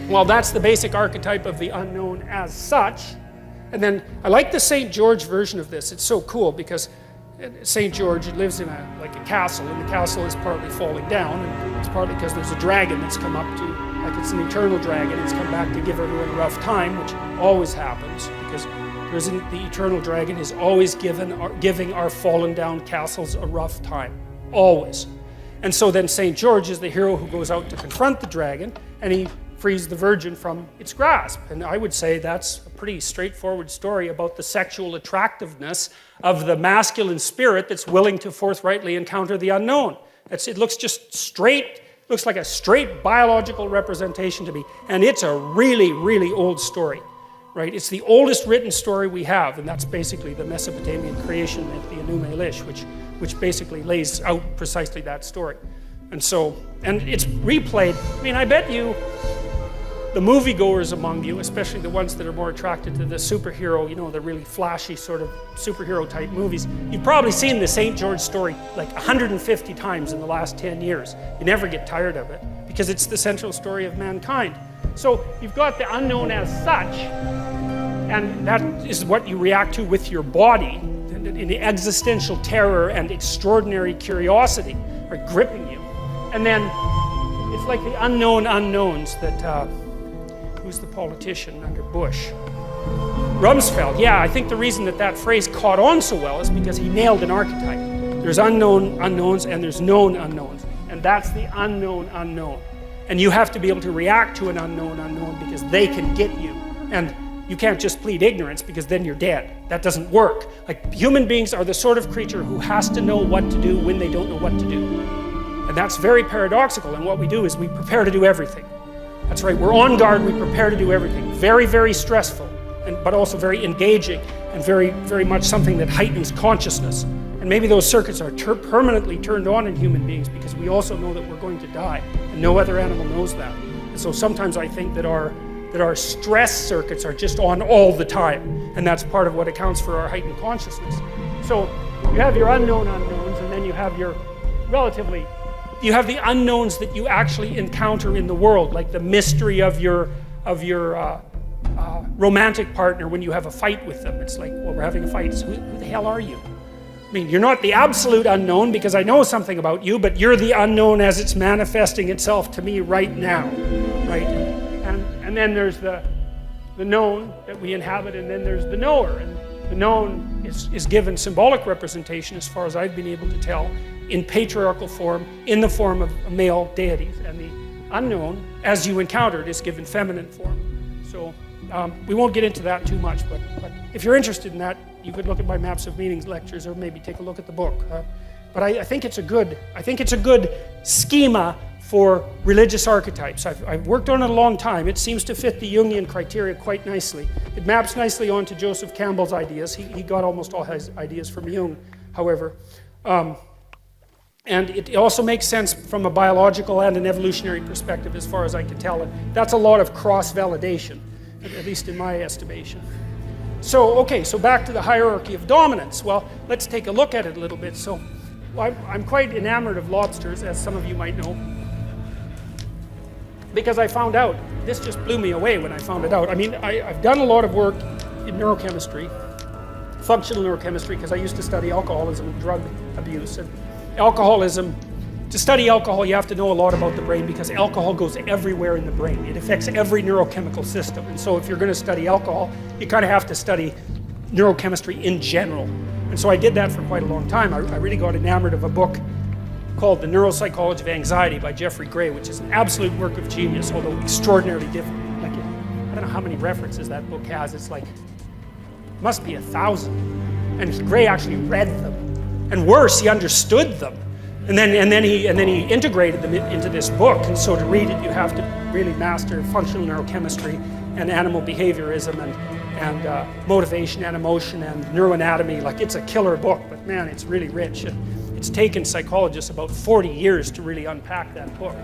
well, that's the basic archetype of the unknown as such. And then I like the St. George version of this. It's so cool because St. George lives in a castle, and the castle is partly falling down, and it's partly because there's a dragon that's come up to, like it's an eternal dragon, it's come back to give everyone a rough time, which always happens, because the eternal dragon is always giving our fallen down castles a rough time, always. And so then St. George is the hero who goes out to confront the dragon, and he frees the virgin from its grasp. And I would say that's a pretty straightforward story about the sexual attractiveness of the masculine spirit that's willing to forthrightly encounter the unknown. It looks just straight, looks like a straight biological representation to me. And it's a really, really old story, right? It's the oldest written story we have, and that's basically the Mesopotamian creation myth, the Enuma Elish, which basically lays out precisely that story. And it's replayed. I mean, I bet you the moviegoers among you, especially the ones that are more attracted to the superhero, you know, the really flashy sort of superhero type movies, you've probably seen the St. George story like 150 times in the last 10 years. You never get tired of it because it's the central story of mankind. So you've got the unknown as such, and that is what you react to with your body in the existential terror and extraordinary curiosity are gripping you. And then it's like the unknown unknowns that, who's the politician under Bush? Rumsfeld. Yeah, I think the reason that phrase caught on so well is because he nailed an archetype. There's unknown unknowns and there's known unknowns. And that's the unknown unknown. And you have to be able to react to an unknown unknown because they can get you. And you can't just plead ignorance because then you're dead. That doesn't work. Like, human beings are the sort of creature who has to know what to do when they don't know what to do. And that's very paradoxical, and what we do is we prepare to do everything. That's right, we're on guard, we prepare to do everything. Very, very stressful, but also very engaging, and very, very much something that heightens consciousness. And maybe those circuits are permanently turned on in human beings because we also know that we're going to die, and no other animal knows that. And so sometimes I think that our stress circuits are just on all the time, and that's part of what accounts for our heightened consciousness. So you have your unknown unknowns, and then you have your you have the unknowns that you actually encounter in the world, like the mystery of your romantic partner when you have a fight with them. It's like, well, we're having a fight, so who the hell are you? I mean, you're not the absolute unknown because I know something about you, but you're the unknown as it's manifesting itself to me right now, right? And then there's the known that we inhabit, and then there's the knower. And the known is given symbolic representation, as far as I've been able to tell, in patriarchal form, in the form of male deities. And the unknown, as you encountered, is given feminine form. So we won't get into that too much, but if you're interested in that, you could look at my Maps of Meanings lectures, or maybe take a look at the book. But I think it's a good schema for religious archetypes. I've worked on it a long time. It seems to fit the Jungian criteria quite nicely. It maps nicely onto Joseph Campbell's ideas. He got almost all his ideas from Jung, however. And it also makes sense from a biological and an evolutionary perspective, as far as I can tell. And that's a lot of cross-validation, at least in my estimation. So, okay, so back to the hierarchy of dominance. Well, let's take a look at it a little bit. So, I'm quite enamored of lobsters, as some of you might know, because I found out, this just blew me away when I found it out. I mean, I've done a lot of work in neurochemistry, functional neurochemistry, because I used to study alcoholism and drug abuse. And alcoholism, to study alcohol, you have to know a lot about the brain, because alcohol goes everywhere in the brain. It affects every neurochemical system. And so if you're going to study alcohol, you kind of have to study neurochemistry in general. And so I did that for quite a long time. I really got enamored of a book called The Neuropsychology of Anxiety by Jeffrey Gray, which is an absolute work of genius, although extraordinarily difficult. Like, I don't know how many references that book has. It's like, must be 1,000. And Gray actually read them. And worse, he understood them. And then he integrated them into this book. And so to read it, you have to really master functional neurochemistry and animal behaviorism and motivation and emotion and neuroanatomy. Like, it's a killer book, but man, it's really rich. It's taken psychologists about 40 years to really unpack that book.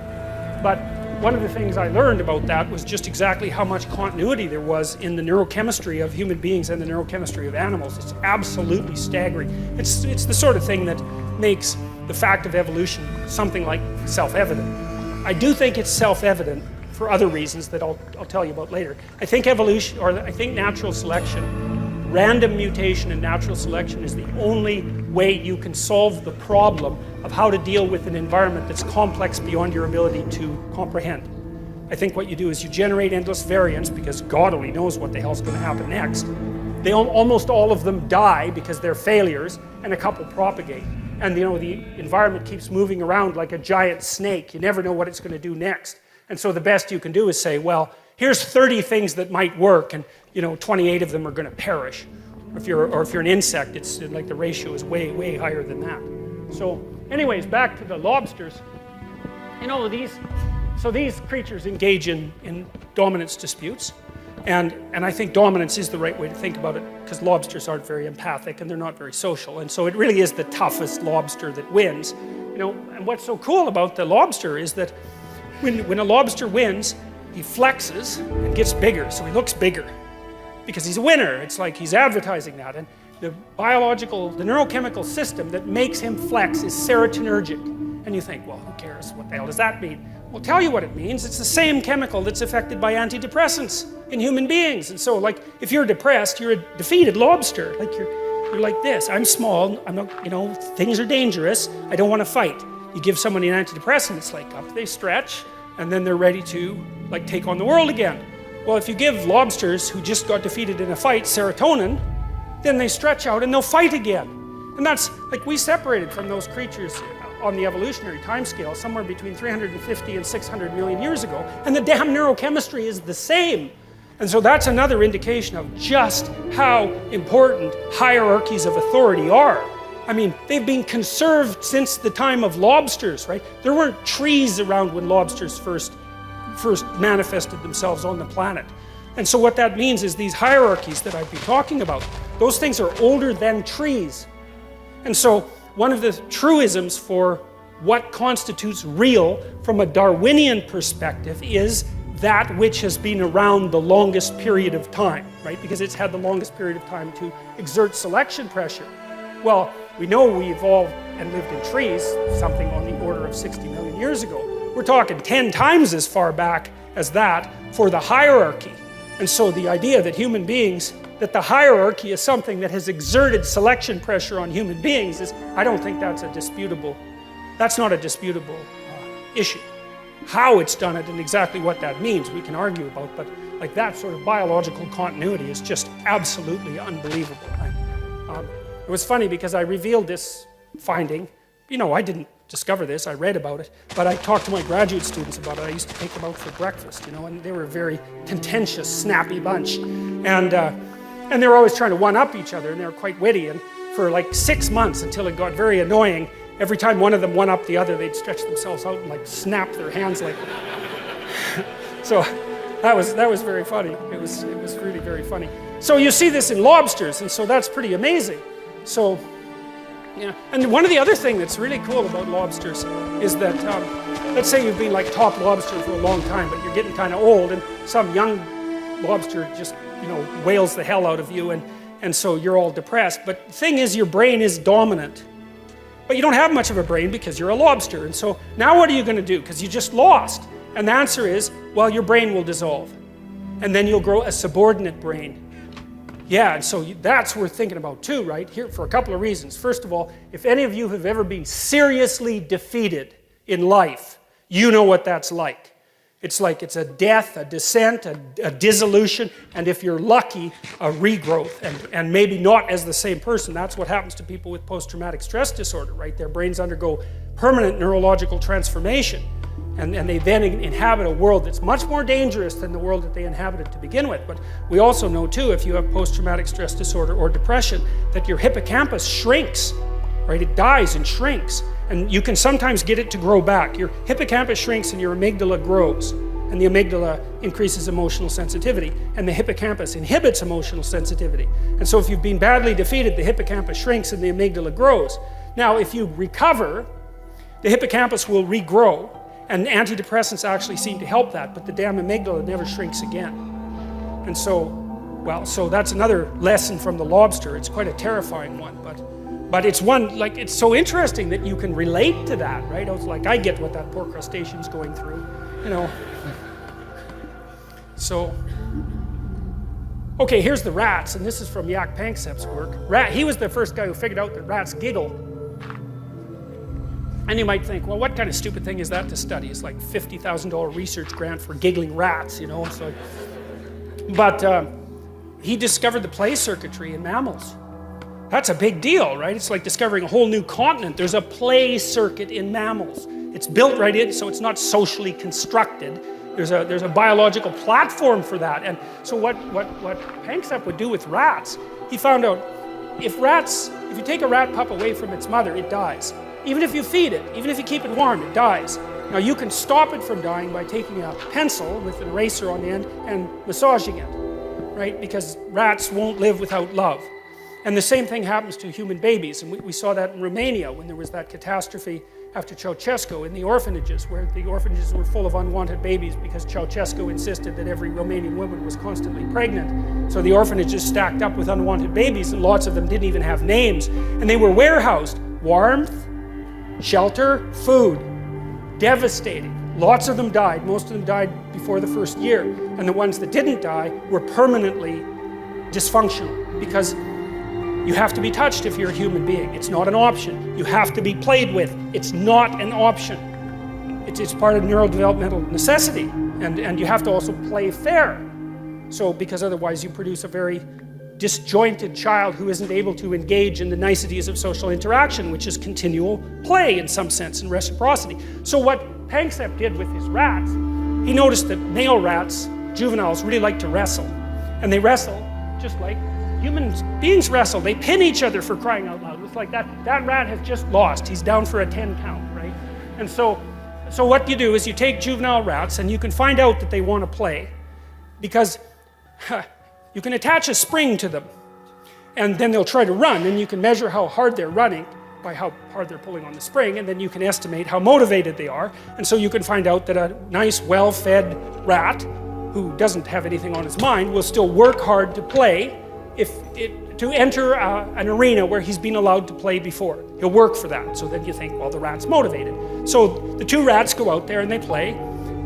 But one of the things I learned about that was just exactly how much continuity there was in the neurochemistry of human beings and the neurochemistry of animals. It's absolutely staggering. It's the sort of thing that makes the fact of evolution something like self-evident. I do think it's self-evident for other reasons that I'll tell you about later. I think evolution, or I think natural selection, random mutation and natural selection is the only way you can solve the problem of how to deal with an environment that's complex beyond your ability to comprehend. I think what you do is you generate endless variants, because God only knows what the hell's going to happen next. Almost all of them die because they're failures, and a couple propagate. And the environment keeps moving around like a giant snake. You never know what it's going to do next. And so the best you can do is say, well, here's 30 things that might work, and 28 of them are going to perish. Or if you're an insect, it's like the ratio is way, way higher than that. So anyways, back to the lobsters. These creatures engage in dominance disputes. And I think dominance is the right way to think about it, because lobsters aren't very empathic and they're not very social. And so it really is the toughest lobster that wins. And what's so cool about the lobster is that when a lobster wins, he flexes and gets bigger, so he looks bigger. Because he's a winner. It's like he's advertising that. And the neurochemical system that makes him flex is serotonergic. And you think, well, who cares? What the hell does that mean? Well, tell you what it means. It's the same chemical that's affected by antidepressants in human beings. And so, like, if you're depressed, you're a defeated lobster. Like, you're like this. I'm small. I'm not, things are dangerous. I don't want to fight. You give someone an antidepressant, it's like up they stretch, and then they're ready to, like, take on the world again. Well, if you give lobsters who just got defeated in a fight serotonin, then they stretch out and they'll fight again. And that's, like, we separated from those creatures on the evolutionary timescale somewhere between 350 and 600 million years ago, and the damn neurochemistry is the same. And so that's another indication of just how important hierarchies of authority are. I mean, they've been conserved since the time of lobsters, right? There weren't trees around when lobsters first manifested themselves on the planet. And so what that means is these hierarchies that I've been talking about, those things are older than trees. And so one of the truisms for what constitutes real from a Darwinian perspective is that which has been around the longest period of time, right? Because it's had the longest period of time to exert selection pressure. Well, we know we evolved and lived in trees, something on the order of 60 million years ago. We're talking 10 times as far back as that for the hierarchy. And so the idea that human beings, that the hierarchy is something that has exerted selection pressure on human beings is, I don't think that's not a disputable issue. How it's done it and exactly what that means we can argue about, but like that sort of biological continuity is just absolutely unbelievable. It was funny because I revealed this finding. You know, I didn't discover this, I read about it, but I talked to my graduate students about it. I used to take them out for breakfast, you know, and they were a very contentious, snappy bunch. And they were always trying to one-up each other, and they were quite witty, and for like 6 months until it got very annoying, every time one of them one-upped the other, they'd stretch themselves out and like snap their hands like So that was very funny. It was really very funny. So you see this in lobsters, and so that's pretty amazing. So, yeah. And one of the other things that's really cool about lobsters is that, let's say you've been like top lobster for a long time, but you're getting kind of old, and some young lobster just, you know, whales the hell out of you, and so you're all depressed. But the thing is, your brain is dominant. But you don't have much of a brain because you're a lobster. And so now what are you going to do? Because you just lost. And the answer is, well, your brain will dissolve. And then you'll grow a subordinate brain. Yeah, and so that's worth thinking about too, right? Here, for a couple of reasons. First of all, if any of you have ever been seriously defeated in life, you know what that's like. It's like it's a death, a descent, a dissolution, and if you're lucky, a regrowth, and maybe not as the same person. That's what happens to people with post-traumatic stress disorder, right? Their brains undergo permanent neurological transformation, and they then inhabit a world that's much more dangerous than the world that they inhabited to begin with. But we also know too, if you have post-traumatic stress disorder or depression, that your hippocampus shrinks, right? It dies and shrinks. And you can sometimes get it to grow back. Your hippocampus shrinks and your amygdala grows. And the amygdala increases emotional sensitivity. And the hippocampus inhibits emotional sensitivity. And so if you've been badly defeated, the hippocampus shrinks and the amygdala grows. Now, if you recover, the hippocampus will regrow. And antidepressants actually seem to help that, but the damn amygdala never shrinks again. And so, well, so that's another lesson from the lobster. It's quite a terrifying one, but it's one, like, it's so interesting that you can relate to that, right? I was like, I get what that poor crustacean's going through, you know. So, okay, here's the rats, and this is from Jaak Panksepp's work. He was the first guy who figured out that rats giggle. And you might think, well, what kind of stupid thing is that to study? It's like $50,000 research grant for giggling rats, you know. So, but he discovered the play circuitry in mammals. That's a big deal, right? It's like discovering a whole new continent. There's a play circuit in mammals. It's built right in, so it's not socially constructed. There's a biological platform for that. And so what Panksepp would do with rats, he found out if you take a rat pup away from its mother, it dies. Even if you feed it, even if you keep it warm, it dies. Now you can stop it from dying by taking a pencil with an eraser on the end and massaging it, right? Because rats won't live without love. And the same thing happens to human babies. And we saw that in Romania when there was that catastrophe after Ceausescu in the orphanages, where the orphanages were full of unwanted babies because Ceausescu insisted that every Romanian woman was constantly pregnant. So the orphanages stacked up with unwanted babies, and lots of them didn't even have names. And they were warehoused. Warmth, shelter, food. Devastating. Lots of them died. Most of them died before the first year. And the ones that didn't die were permanently dysfunctional, because you have to be touched if you're a human being. It's not an option. You have to be played with. It's not an option. It's part of neurodevelopmental necessity. And you have to also play fair. So, because otherwise you produce a very disjointed child who isn't able to engage in the niceties of social interaction, which is continual play in some sense and reciprocity. So what Panksepp did with his rats, he noticed that male rats juveniles really like to wrestle. And they wrestle just like human beings wrestle. They pin each other, for crying out loud. It's like that rat has just lost. He's down for a 10 count, right? And so what you do is you take juvenile rats and you can find out that they want to play because you can attach a spring to them and then they'll try to run and you can measure how hard they're running by how hard they're pulling on the spring, and then you can estimate how motivated they are. And so you can find out that a nice, well-fed rat who doesn't have anything on his mind will still work hard to play to enter an arena where he's been allowed to play before. He'll work for that. So then you think, well, the rat's motivated. So the two rats go out there and they play,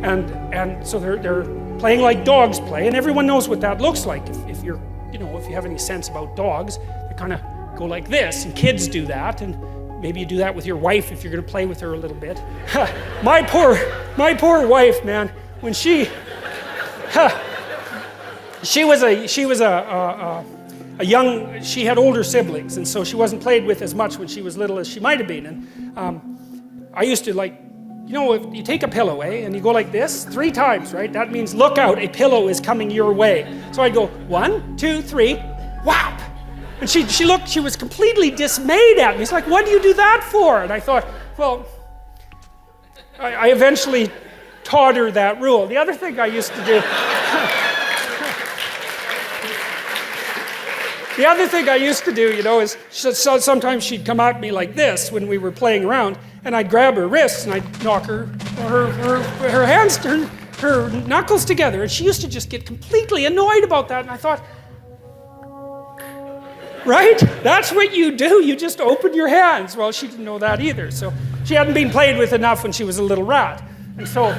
and so they're playing like dogs play, and everyone knows what that looks like. If you have any sense about dogs, they kind of go like this, and kids do that, and maybe you do that with your wife if you're going to play with her a little bit. My poor wife, man, when she had older siblings, and so she wasn't played with as much when she was little as she might have been. And I used to if you take a pillow, and you go like this 3 times, right? That means look out, a pillow is coming your way. So I'd go 1, 2, 3, whap! And she was completely dismayed at me. It's like, what do you do that for? And I thought, well, I eventually taught her that rule. The other thing I used to do... The other thing I used to do, is sometimes she'd come at me like this when we were playing around, and I'd grab her wrists and I'd knock her hands, her knuckles together, and she used to just get completely annoyed about that. And I thought, right? That's what you do. You just open your hands. Well, she didn't know that either, so she hadn't been played with enough when she was a little rat, and so.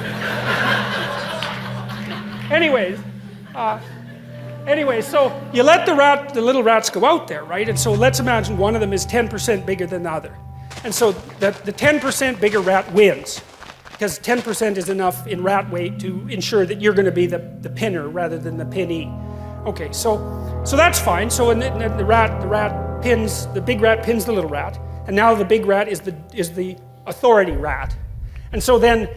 Anyway, so you let the little rats go out there, right? And so let's imagine one of them is 10% bigger than the other. And so the 10% bigger rat wins, because 10% is enough in rat weight to ensure that you're going to be the pinner rather than the pinnee. Okay, so that's fine. So the big rat pins the little rat, and now the big rat is the authority rat. And so then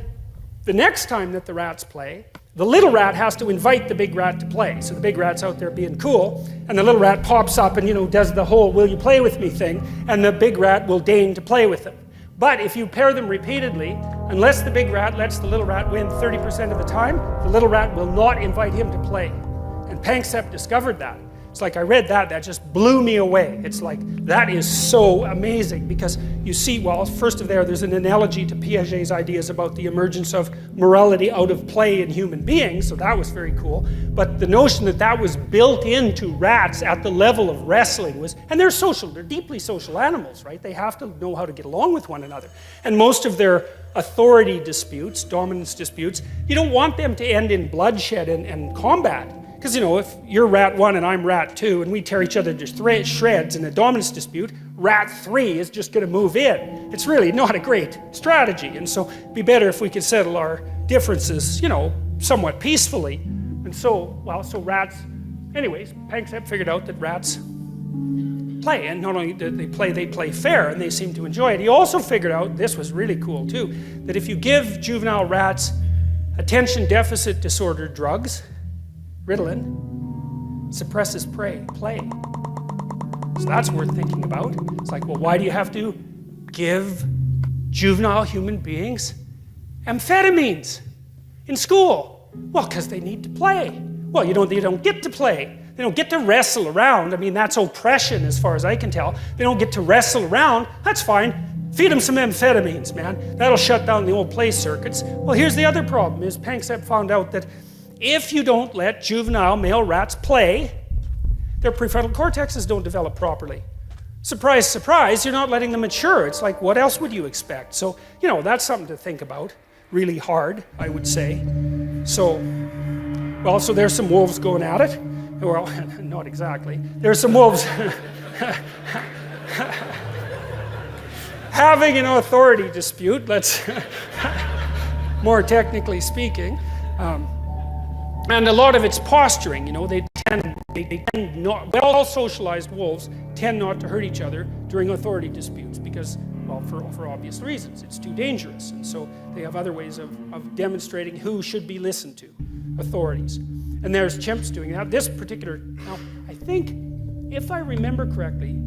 the next time that the rats play, the little rat has to invite the big rat to play. So the big rat's out there being cool, and the little rat pops up and, does the whole will you play with me thing, and the big rat will deign to play with him. But if you pair them repeatedly, unless the big rat lets the little rat win 30% of the time, the little rat will not invite him to play. And Panksepp discovered that. It's like I read that just blew me away. It's like, that is so amazing, because you see, well, first of there's an analogy to Piaget's ideas about the emergence of morality out of play in human beings, so that was very cool. But the notion that was built into rats at the level of wrestling was, and they're deeply social animals, right? They have to know how to get along with one another. And most of their authority disputes, dominance disputes, you don't want them to end in bloodshed and combat. Because, if you're rat 1 and I'm rat 2 and we tear each other to shreds in a dominance dispute, rat 3 is just going to move in. It's really not a great strategy. And so it'd be better if we could settle our differences, somewhat peacefully. And so rats, anyways, Panksepp figured out that rats play. And not only did they play fair, and they seem to enjoy it. He also figured out, this was really cool too, that if you give juvenile rats attention deficit disorder drugs, Ritalin, suppresses play. So that's worth thinking about. It's like, well, why do you have to give juvenile human beings amphetamines in school? Well, because they need to play. Well, they don't get to play. They don't get to wrestle around. I mean, that's oppression as far as I can tell. They don't get to wrestle around. That's fine. Feed them some amphetamines, man. That'll shut down the old play circuits. Well, here's the other problem, is Panksepp found out that if you don't let juvenile male rats play, their prefrontal cortexes don't develop properly. Surprise, surprise, you're not letting them mature. It's like, what else would you expect? So, that's something to think about. Really hard, I would say. So there's some wolves going at it. Well, not exactly. There's some wolves having an authority dispute, let's more technically speaking. And a lot of it's posturing, they tend not, well-socialized wolves tend not to hurt each other during authority disputes, because Well, for obvious reasons. It's too dangerous. And so they have other ways of demonstrating who should be listened to, authorities. And there's chimps doing that. This particular, now, I think, if I remember correctly,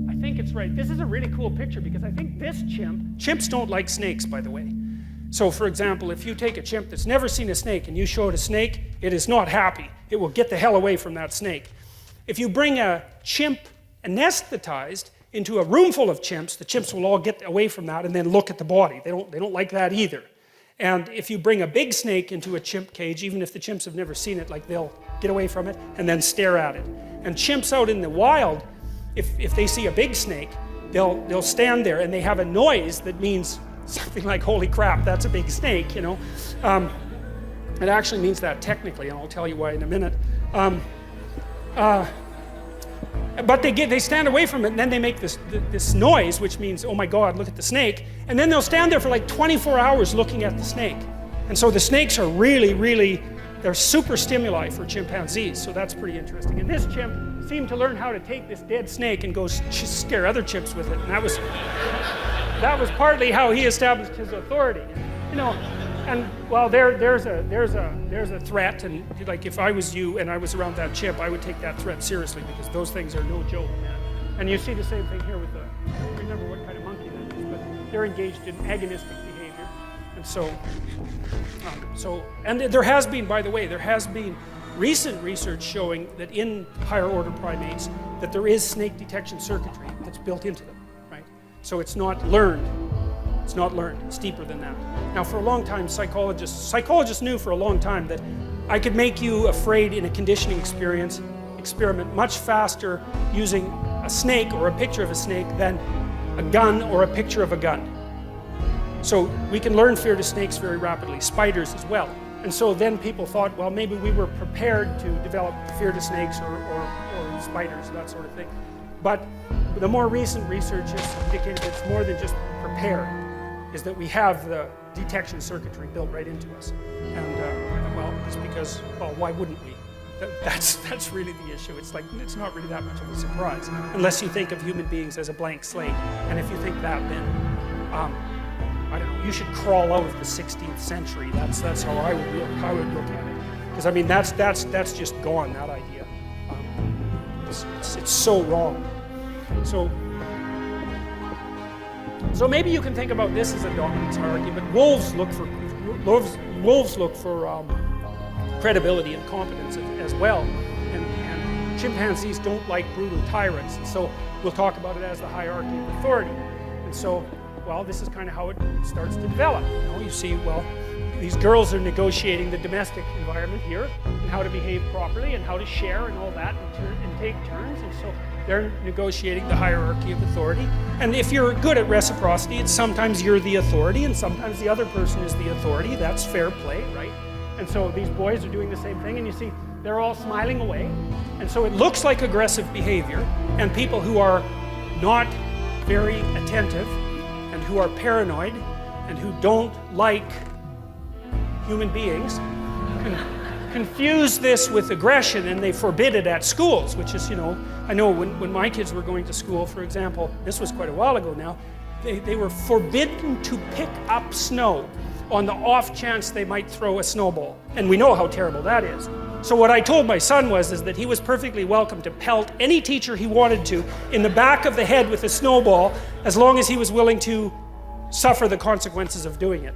I think it's right. This is a really cool picture because I think this chimps don't like snakes, by the way. So, for example, if you take a chimp that's never seen a snake and you show it a snake, it is not happy. It will get the hell away from that snake. If you bring a chimp anesthetized into a room full of chimps, the chimps will all get away from that and then look at the body. They don't like that either. And if you bring a big snake into a chimp cage, even if the chimps have never seen it, like they'll get away from it and then stare at it. And chimps out in the wild, if they see a big snake, they'll stand there and they have a noise that means something like, holy crap, that's a big snake, you know. It actually means that technically, and I'll tell you why in a minute. But they stand away from it, and then they make this noise, which means, oh my God, look at the snake. And then they'll stand there for like 24 hours looking at the snake. And so the snakes are really, they're super stimuli for chimpanzees, so that's pretty interesting. And this chimp seemed to learn how to take this dead snake and go scare other chimps with it, and that was partly how he established his authority. You know, and well, there's a threat, and like if I was you and I was around that chimp, I would take that threat seriously because those things are no joke, man. And you see the same thing here with I don't remember what kind of monkey that is, but they're engaged in agonistic behavior, and and there has been, by the way, recent research showing that in higher order primates that there is snake detection circuitry that's built into them, right? So it's not learned. It's not learned. It's deeper than that. Now, for a long time, psychologists knew for a long time that I could make you afraid in a conditioning experiment much faster using a snake or a picture of a snake than a gun or a picture of a gun. So we can learn fear to snakes very rapidly, spiders as well. And so then people thought, well, maybe we were prepared to develop fear to snakes or spiders, that sort of thing. But the more recent research has indicated that it's more than just prepared, is that we have the detection circuitry built right into us. And well, it's because, well, why wouldn't we? That's really the issue. It's like, it's not really that much of a surprise, unless you think of human beings as a blank slate. And if you think that, then, I don't know, you should crawl out of the 16th century. That's how I would look at it. Because I mean, that's just gone, that idea. It's so wrong. So maybe you can think about this as a dominance hierarchy, but wolves look for credibility and competence as well, and chimpanzees don't like brutal tyrants. And so we'll talk about it as the hierarchy of authority. And so, well, this is kind of how it starts to develop. You know, you see, well, these girls are negotiating the domestic environment here, and how to behave properly, and how to share, and all that, and take turns. And so they're negotiating the hierarchy of authority. And if you're good at reciprocity, it's sometimes you're the authority, and sometimes the other person is the authority. That's fair play, right? And so these boys are doing the same thing, and you see they're all smiling away. And so it looks like aggressive behavior, and people who are not very attentive, and who are paranoid, and who don't like human beings, confuse this with aggression, and they forbid it at schools, which is, you know, I know when my kids were going to school, for example, this was quite a while ago now, they were forbidden to pick up snow on the off chance they might throw a snowball. And we know how terrible that is. So what I told my son is that he was perfectly welcome to pelt any teacher he wanted to in the back of the head with a snowball, as long as he was willing to suffer the consequences of doing it.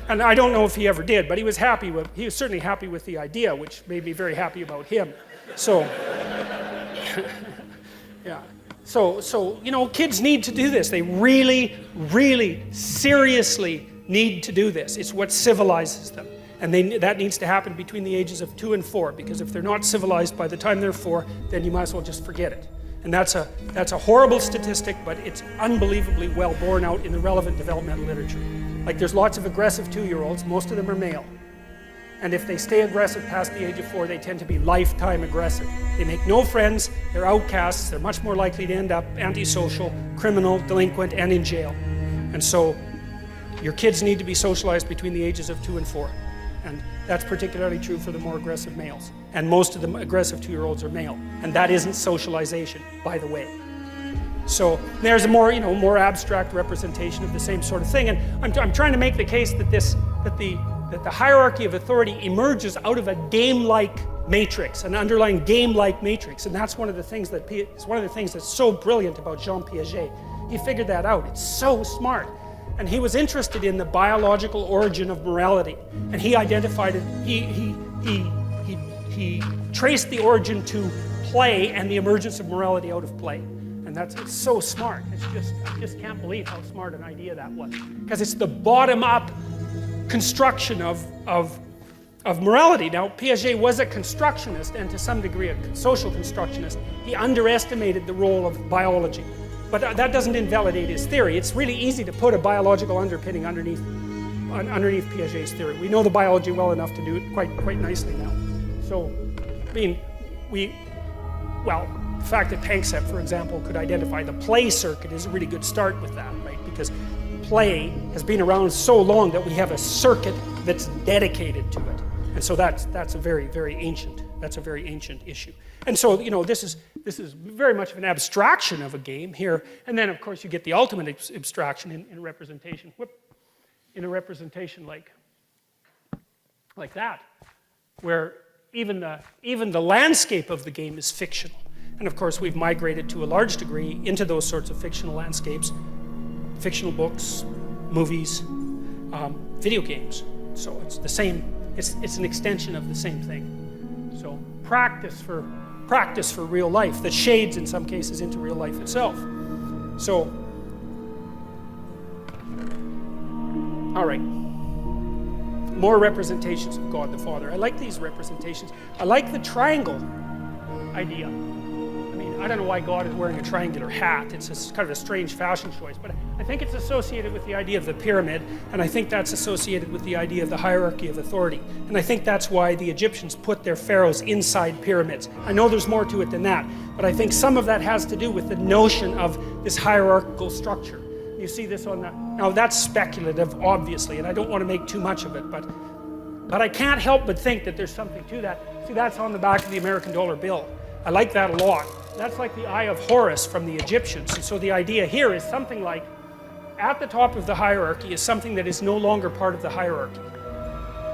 And I don't know if he ever did, but he was certainly happy with the idea, which made me very happy about him. So, yeah. So, you know, kids need to do this. They really, really seriously need to do this. It's what civilizes them. And that needs to happen between the ages of 2 and 4, because if they're not civilized by the time they're 4, then you might as well just forget it. And that's a horrible statistic, but it's unbelievably well borne out in the relevant developmental literature. Like, there's lots of aggressive 2-year-olds, most of them are male. And if they stay aggressive past the age of 4, they tend to be lifetime aggressive. They make no friends, they're outcasts, they're much more likely to end up antisocial, criminal, delinquent, and in jail. And so, your kids need to be socialized between the ages of 2 and 4. And that's particularly true for the more aggressive males. And most of the aggressive 2-year-olds are male. And that isn't socialization, by the way. So there's a more, more abstract representation of the same sort of thing. And I'm trying to make the case that the hierarchy of authority emerges out of a game-like matrix, an underlying game-like matrix. And that's one of the things that's so brilliant about Jean Piaget. He figured that out. It's so smart. And he was interested in the biological origin of morality. And he identified it, he traced the origin to play and the emergence of morality out of play. And it's so smart. I just can't believe how smart an idea that was. Because it's the bottom-up construction of morality. Now, Piaget was a constructionist and to some degree a social constructionist. He underestimated the role of biology. But that doesn't invalidate his theory. It's really easy to put a biological underpinning underneath Piaget's theory. We know the biology well enough to do it quite nicely now. So, I mean, the fact that Panksepp, for example, could identify the play circuit is a really good start with that, right? Because play has been around so long that we have a circuit that's dedicated to it. And so that's a very, very ancient issue. And so, this is very much of an abstraction of a game here. And then, of course, you get the ultimate abstraction in representation. In a representation like that, where even the landscape of the game is fictional. And of course, we've migrated to a large degree into those sorts of fictional landscapes, fictional books, movies, video games. So it's the same. It's an extension of the same thing. So practice for real life that shades in some cases into real life itself. So, all right. More representations of God the Father. I like these representations. I like the triangle idea. I mean, I don't know why God is wearing a triangular hat. It's kind of a strange fashion choice, but I think it's associated with the idea of the pyramid, and I think that's associated with the idea of the hierarchy of authority. And I think that's why the Egyptians put their pharaohs inside pyramids. I know there's more to it than that, but I think some of that has to do with the notion of this hierarchical structure. You see this on the... Now, that's speculative, obviously, and I don't want to make too much of it, but I can't help but think that there's something to that. See, that's on the back of the American dollar bill. I like that a lot. That's like the Eye of Horus from the Egyptians. And so the idea here is something like, at the top of the hierarchy is something that is no longer part of the hierarchy,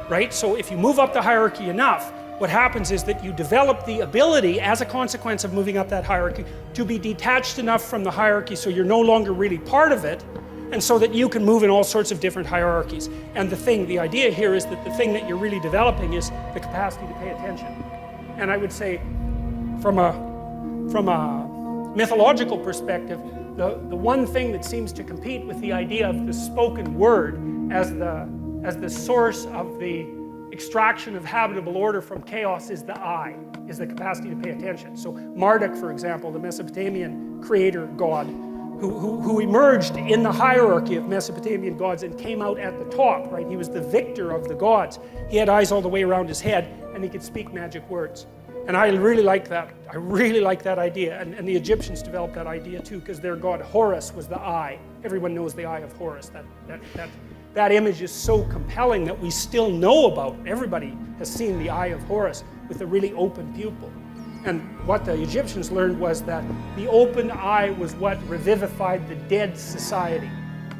right? So if you move up the hierarchy enough, what happens is that you develop the ability, as a consequence of moving up that hierarchy, to be detached enough from the hierarchy so you're no longer really part of it, and so that you can move in all sorts of different hierarchies. And the idea here is that the thing that you're really developing is the capacity to pay attention. And I would say, from a mythological perspective, the one thing that seems to compete with the idea of the spoken word as the source of the extraction of habitable order from chaos is the eye, is the capacity to pay attention. So Marduk, for example, the Mesopotamian creator god, who emerged in the hierarchy of Mesopotamian gods and came out at the top, right? He was the victor of the gods. He had eyes all the way around his head, and he could speak magic words. And I really like that. I really like that idea. And the Egyptians developed that idea too, because their god Horus was the eye. Everyone knows the Eye of Horus. That image is so compelling that we still know about. Everybody has seen the Eye of Horus with a really open pupil. And what the Egyptians learned was that the open eye was what revivified the dead society.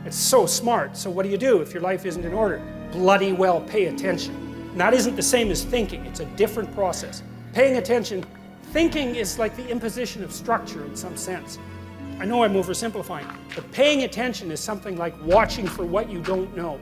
It's so smart. So what do you do if your life isn't in order? Bloody well pay attention. And that isn't the same as thinking. It's a different process. Paying attention, thinking is like the imposition of structure in some sense. I know I'm oversimplifying, but paying attention is something like watching for what you don't know.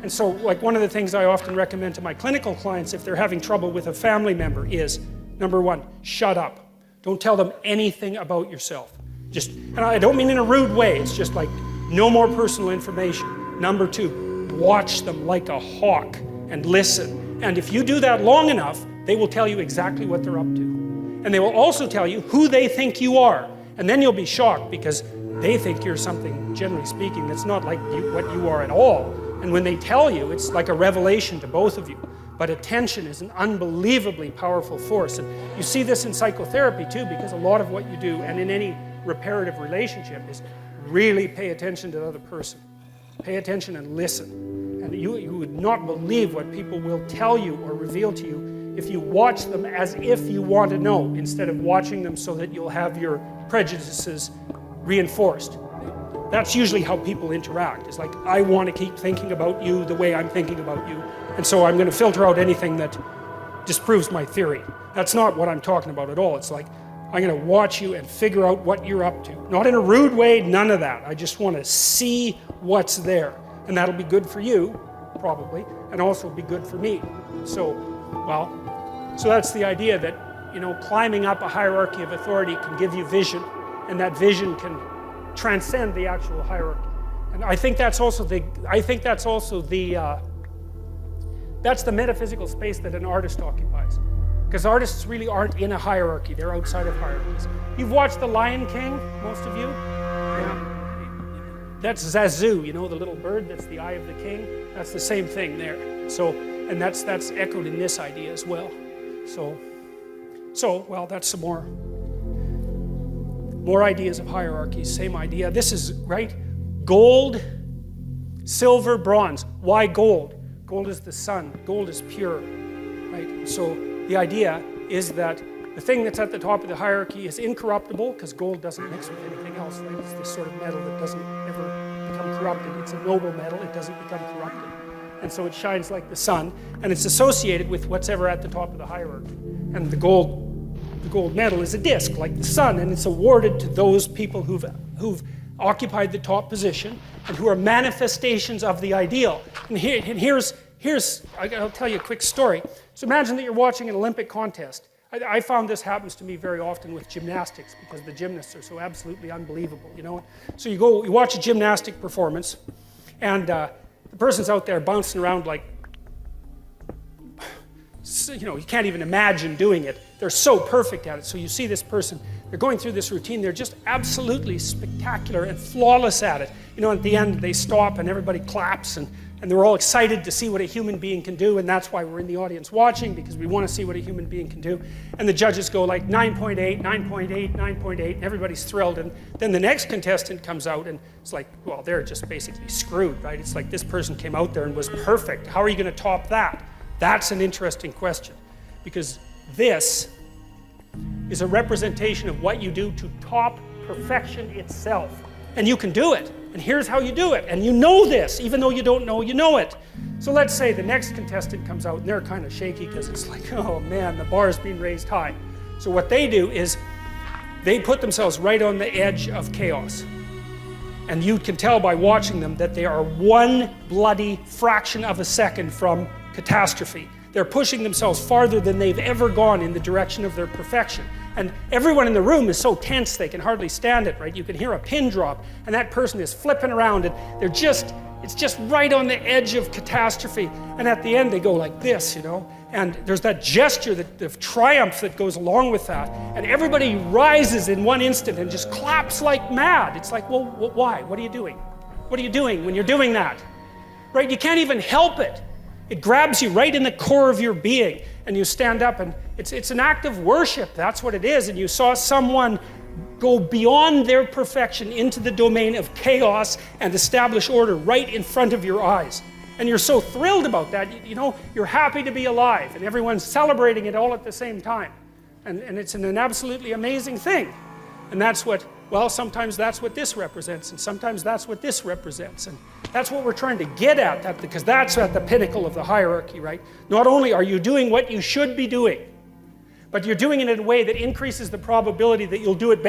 And so, like, one of the things I often recommend to my clinical clients if they're having trouble with a family member is, number one, shut up. Don't tell them anything about yourself. And I don't mean in a rude way, it's just like, no more personal information. Number two, watch them like a hawk and listen. And if you do that long enough, they will tell you exactly what they're up to. And they will also tell you who they think you are. And then you'll be shocked because they think you're something, generally speaking, that's not like what you are at all. And when they tell you, it's like a revelation to both of you. But attention is an unbelievably powerful force. And you see this in psychotherapy too, because a lot of what you do, and in any reparative relationship, is really pay attention to the other person. Pay attention and listen. And you would not believe what people will tell you or reveal to you if you watch them as if you want to know, instead of watching them so that you'll have your prejudices reinforced. That's usually how people interact. It's like, I want to keep thinking about you the way I'm thinking about you, and so I'm going to filter out anything that disproves my theory. That's not what I'm talking about at all. It's like, I'm going to watch you and figure out what you're up to. Not in a rude way, none of that. I just want to see what's there. And that'll be good for you, probably, and also be good for me. So that's the idea that, climbing up a hierarchy of authority can give you vision, and that vision can transcend the actual hierarchy. And I think that's also that's the metaphysical space that an artist occupies. Because artists really aren't in a hierarchy, they're outside of hierarchies. You've watched The Lion King, most of you? Yeah. That's Zazu, the little bird, that's the eye of the king. That's the same thing there. So, and that's echoed in this idea as well. So that's some more ideas of hierarchies, same idea. This is, right? Gold, silver, bronze. Why gold? Gold is the sun. Gold is pure, right? So the idea is that the thing that's at the top of the hierarchy is incorruptible, because gold doesn't mix with anything else, right? It's this sort of metal that doesn't ever become corrupted. It's a noble metal, it doesn't become corrupted. And so it shines like the sun, and it's associated with what's ever at the top of the hierarchy. And the gold medal is a disc, like the sun, and it's awarded to those people who've occupied the top position and who are manifestations of the ideal. And here's I'll tell you a quick story. So imagine that you're watching an Olympic contest. I found this happens to me very often with gymnastics, because the gymnasts are so absolutely unbelievable, So you watch a gymnastic performance, and the person's out there bouncing around like, you can't even imagine doing it. They're so perfect at it. So you see this person, they're going through this routine, they're just absolutely spectacular and flawless at it. At the end they stop and everybody claps, and they're all excited to see what a human being can do, and that's why we're in the audience watching, because we want to see what a human being can do. And the judges go like 9.8, 9.8, 9.8, and everybody's thrilled. And then the next contestant comes out, and it's like, well, they're just basically screwed, right? It's like this person came out there and was perfect. How are you going to top that? That's an interesting question, because this is a representation of what you do to top perfection itself. And you can do it. And here's how you do it. And you know this, even though you don't know you know it. So let's say the next contestant comes out and they're kind of shaky because it's like, oh man, the bar is being raised high. So what they do is they put themselves right on the edge of chaos. And you can tell by watching them that they are one bloody fraction of a second from catastrophe. They're pushing themselves farther than they've ever gone in the direction of their perfection. And everyone in the room is so tense they can hardly stand it, right? You can hear a pin drop, and that person is flipping around, and it's just right on the edge of catastrophe. And at the end they go like this, and there's that gesture of triumph that goes along with that. And everybody rises in one instant and just claps like mad. It's like, well, why? What are you doing? What are you doing when you're doing that? Right? You can't even help it. It grabs you right in the core of your being, and you stand up, and it's an act of worship. That's what it is. And you saw someone go beyond their perfection into the domain of chaos and establish order right in front of your eyes. And you're so thrilled about that. You're happy to be alive, and everyone's celebrating it all at the same time. And it's an absolutely amazing thing. And that's what, sometimes that's what this represents, and sometimes that's what this represents. And that's what we're trying to get at, because that's at the pinnacle of the hierarchy, right? Not only are you doing what you should be doing, but you're doing it in a way that increases the probability that you'll do it better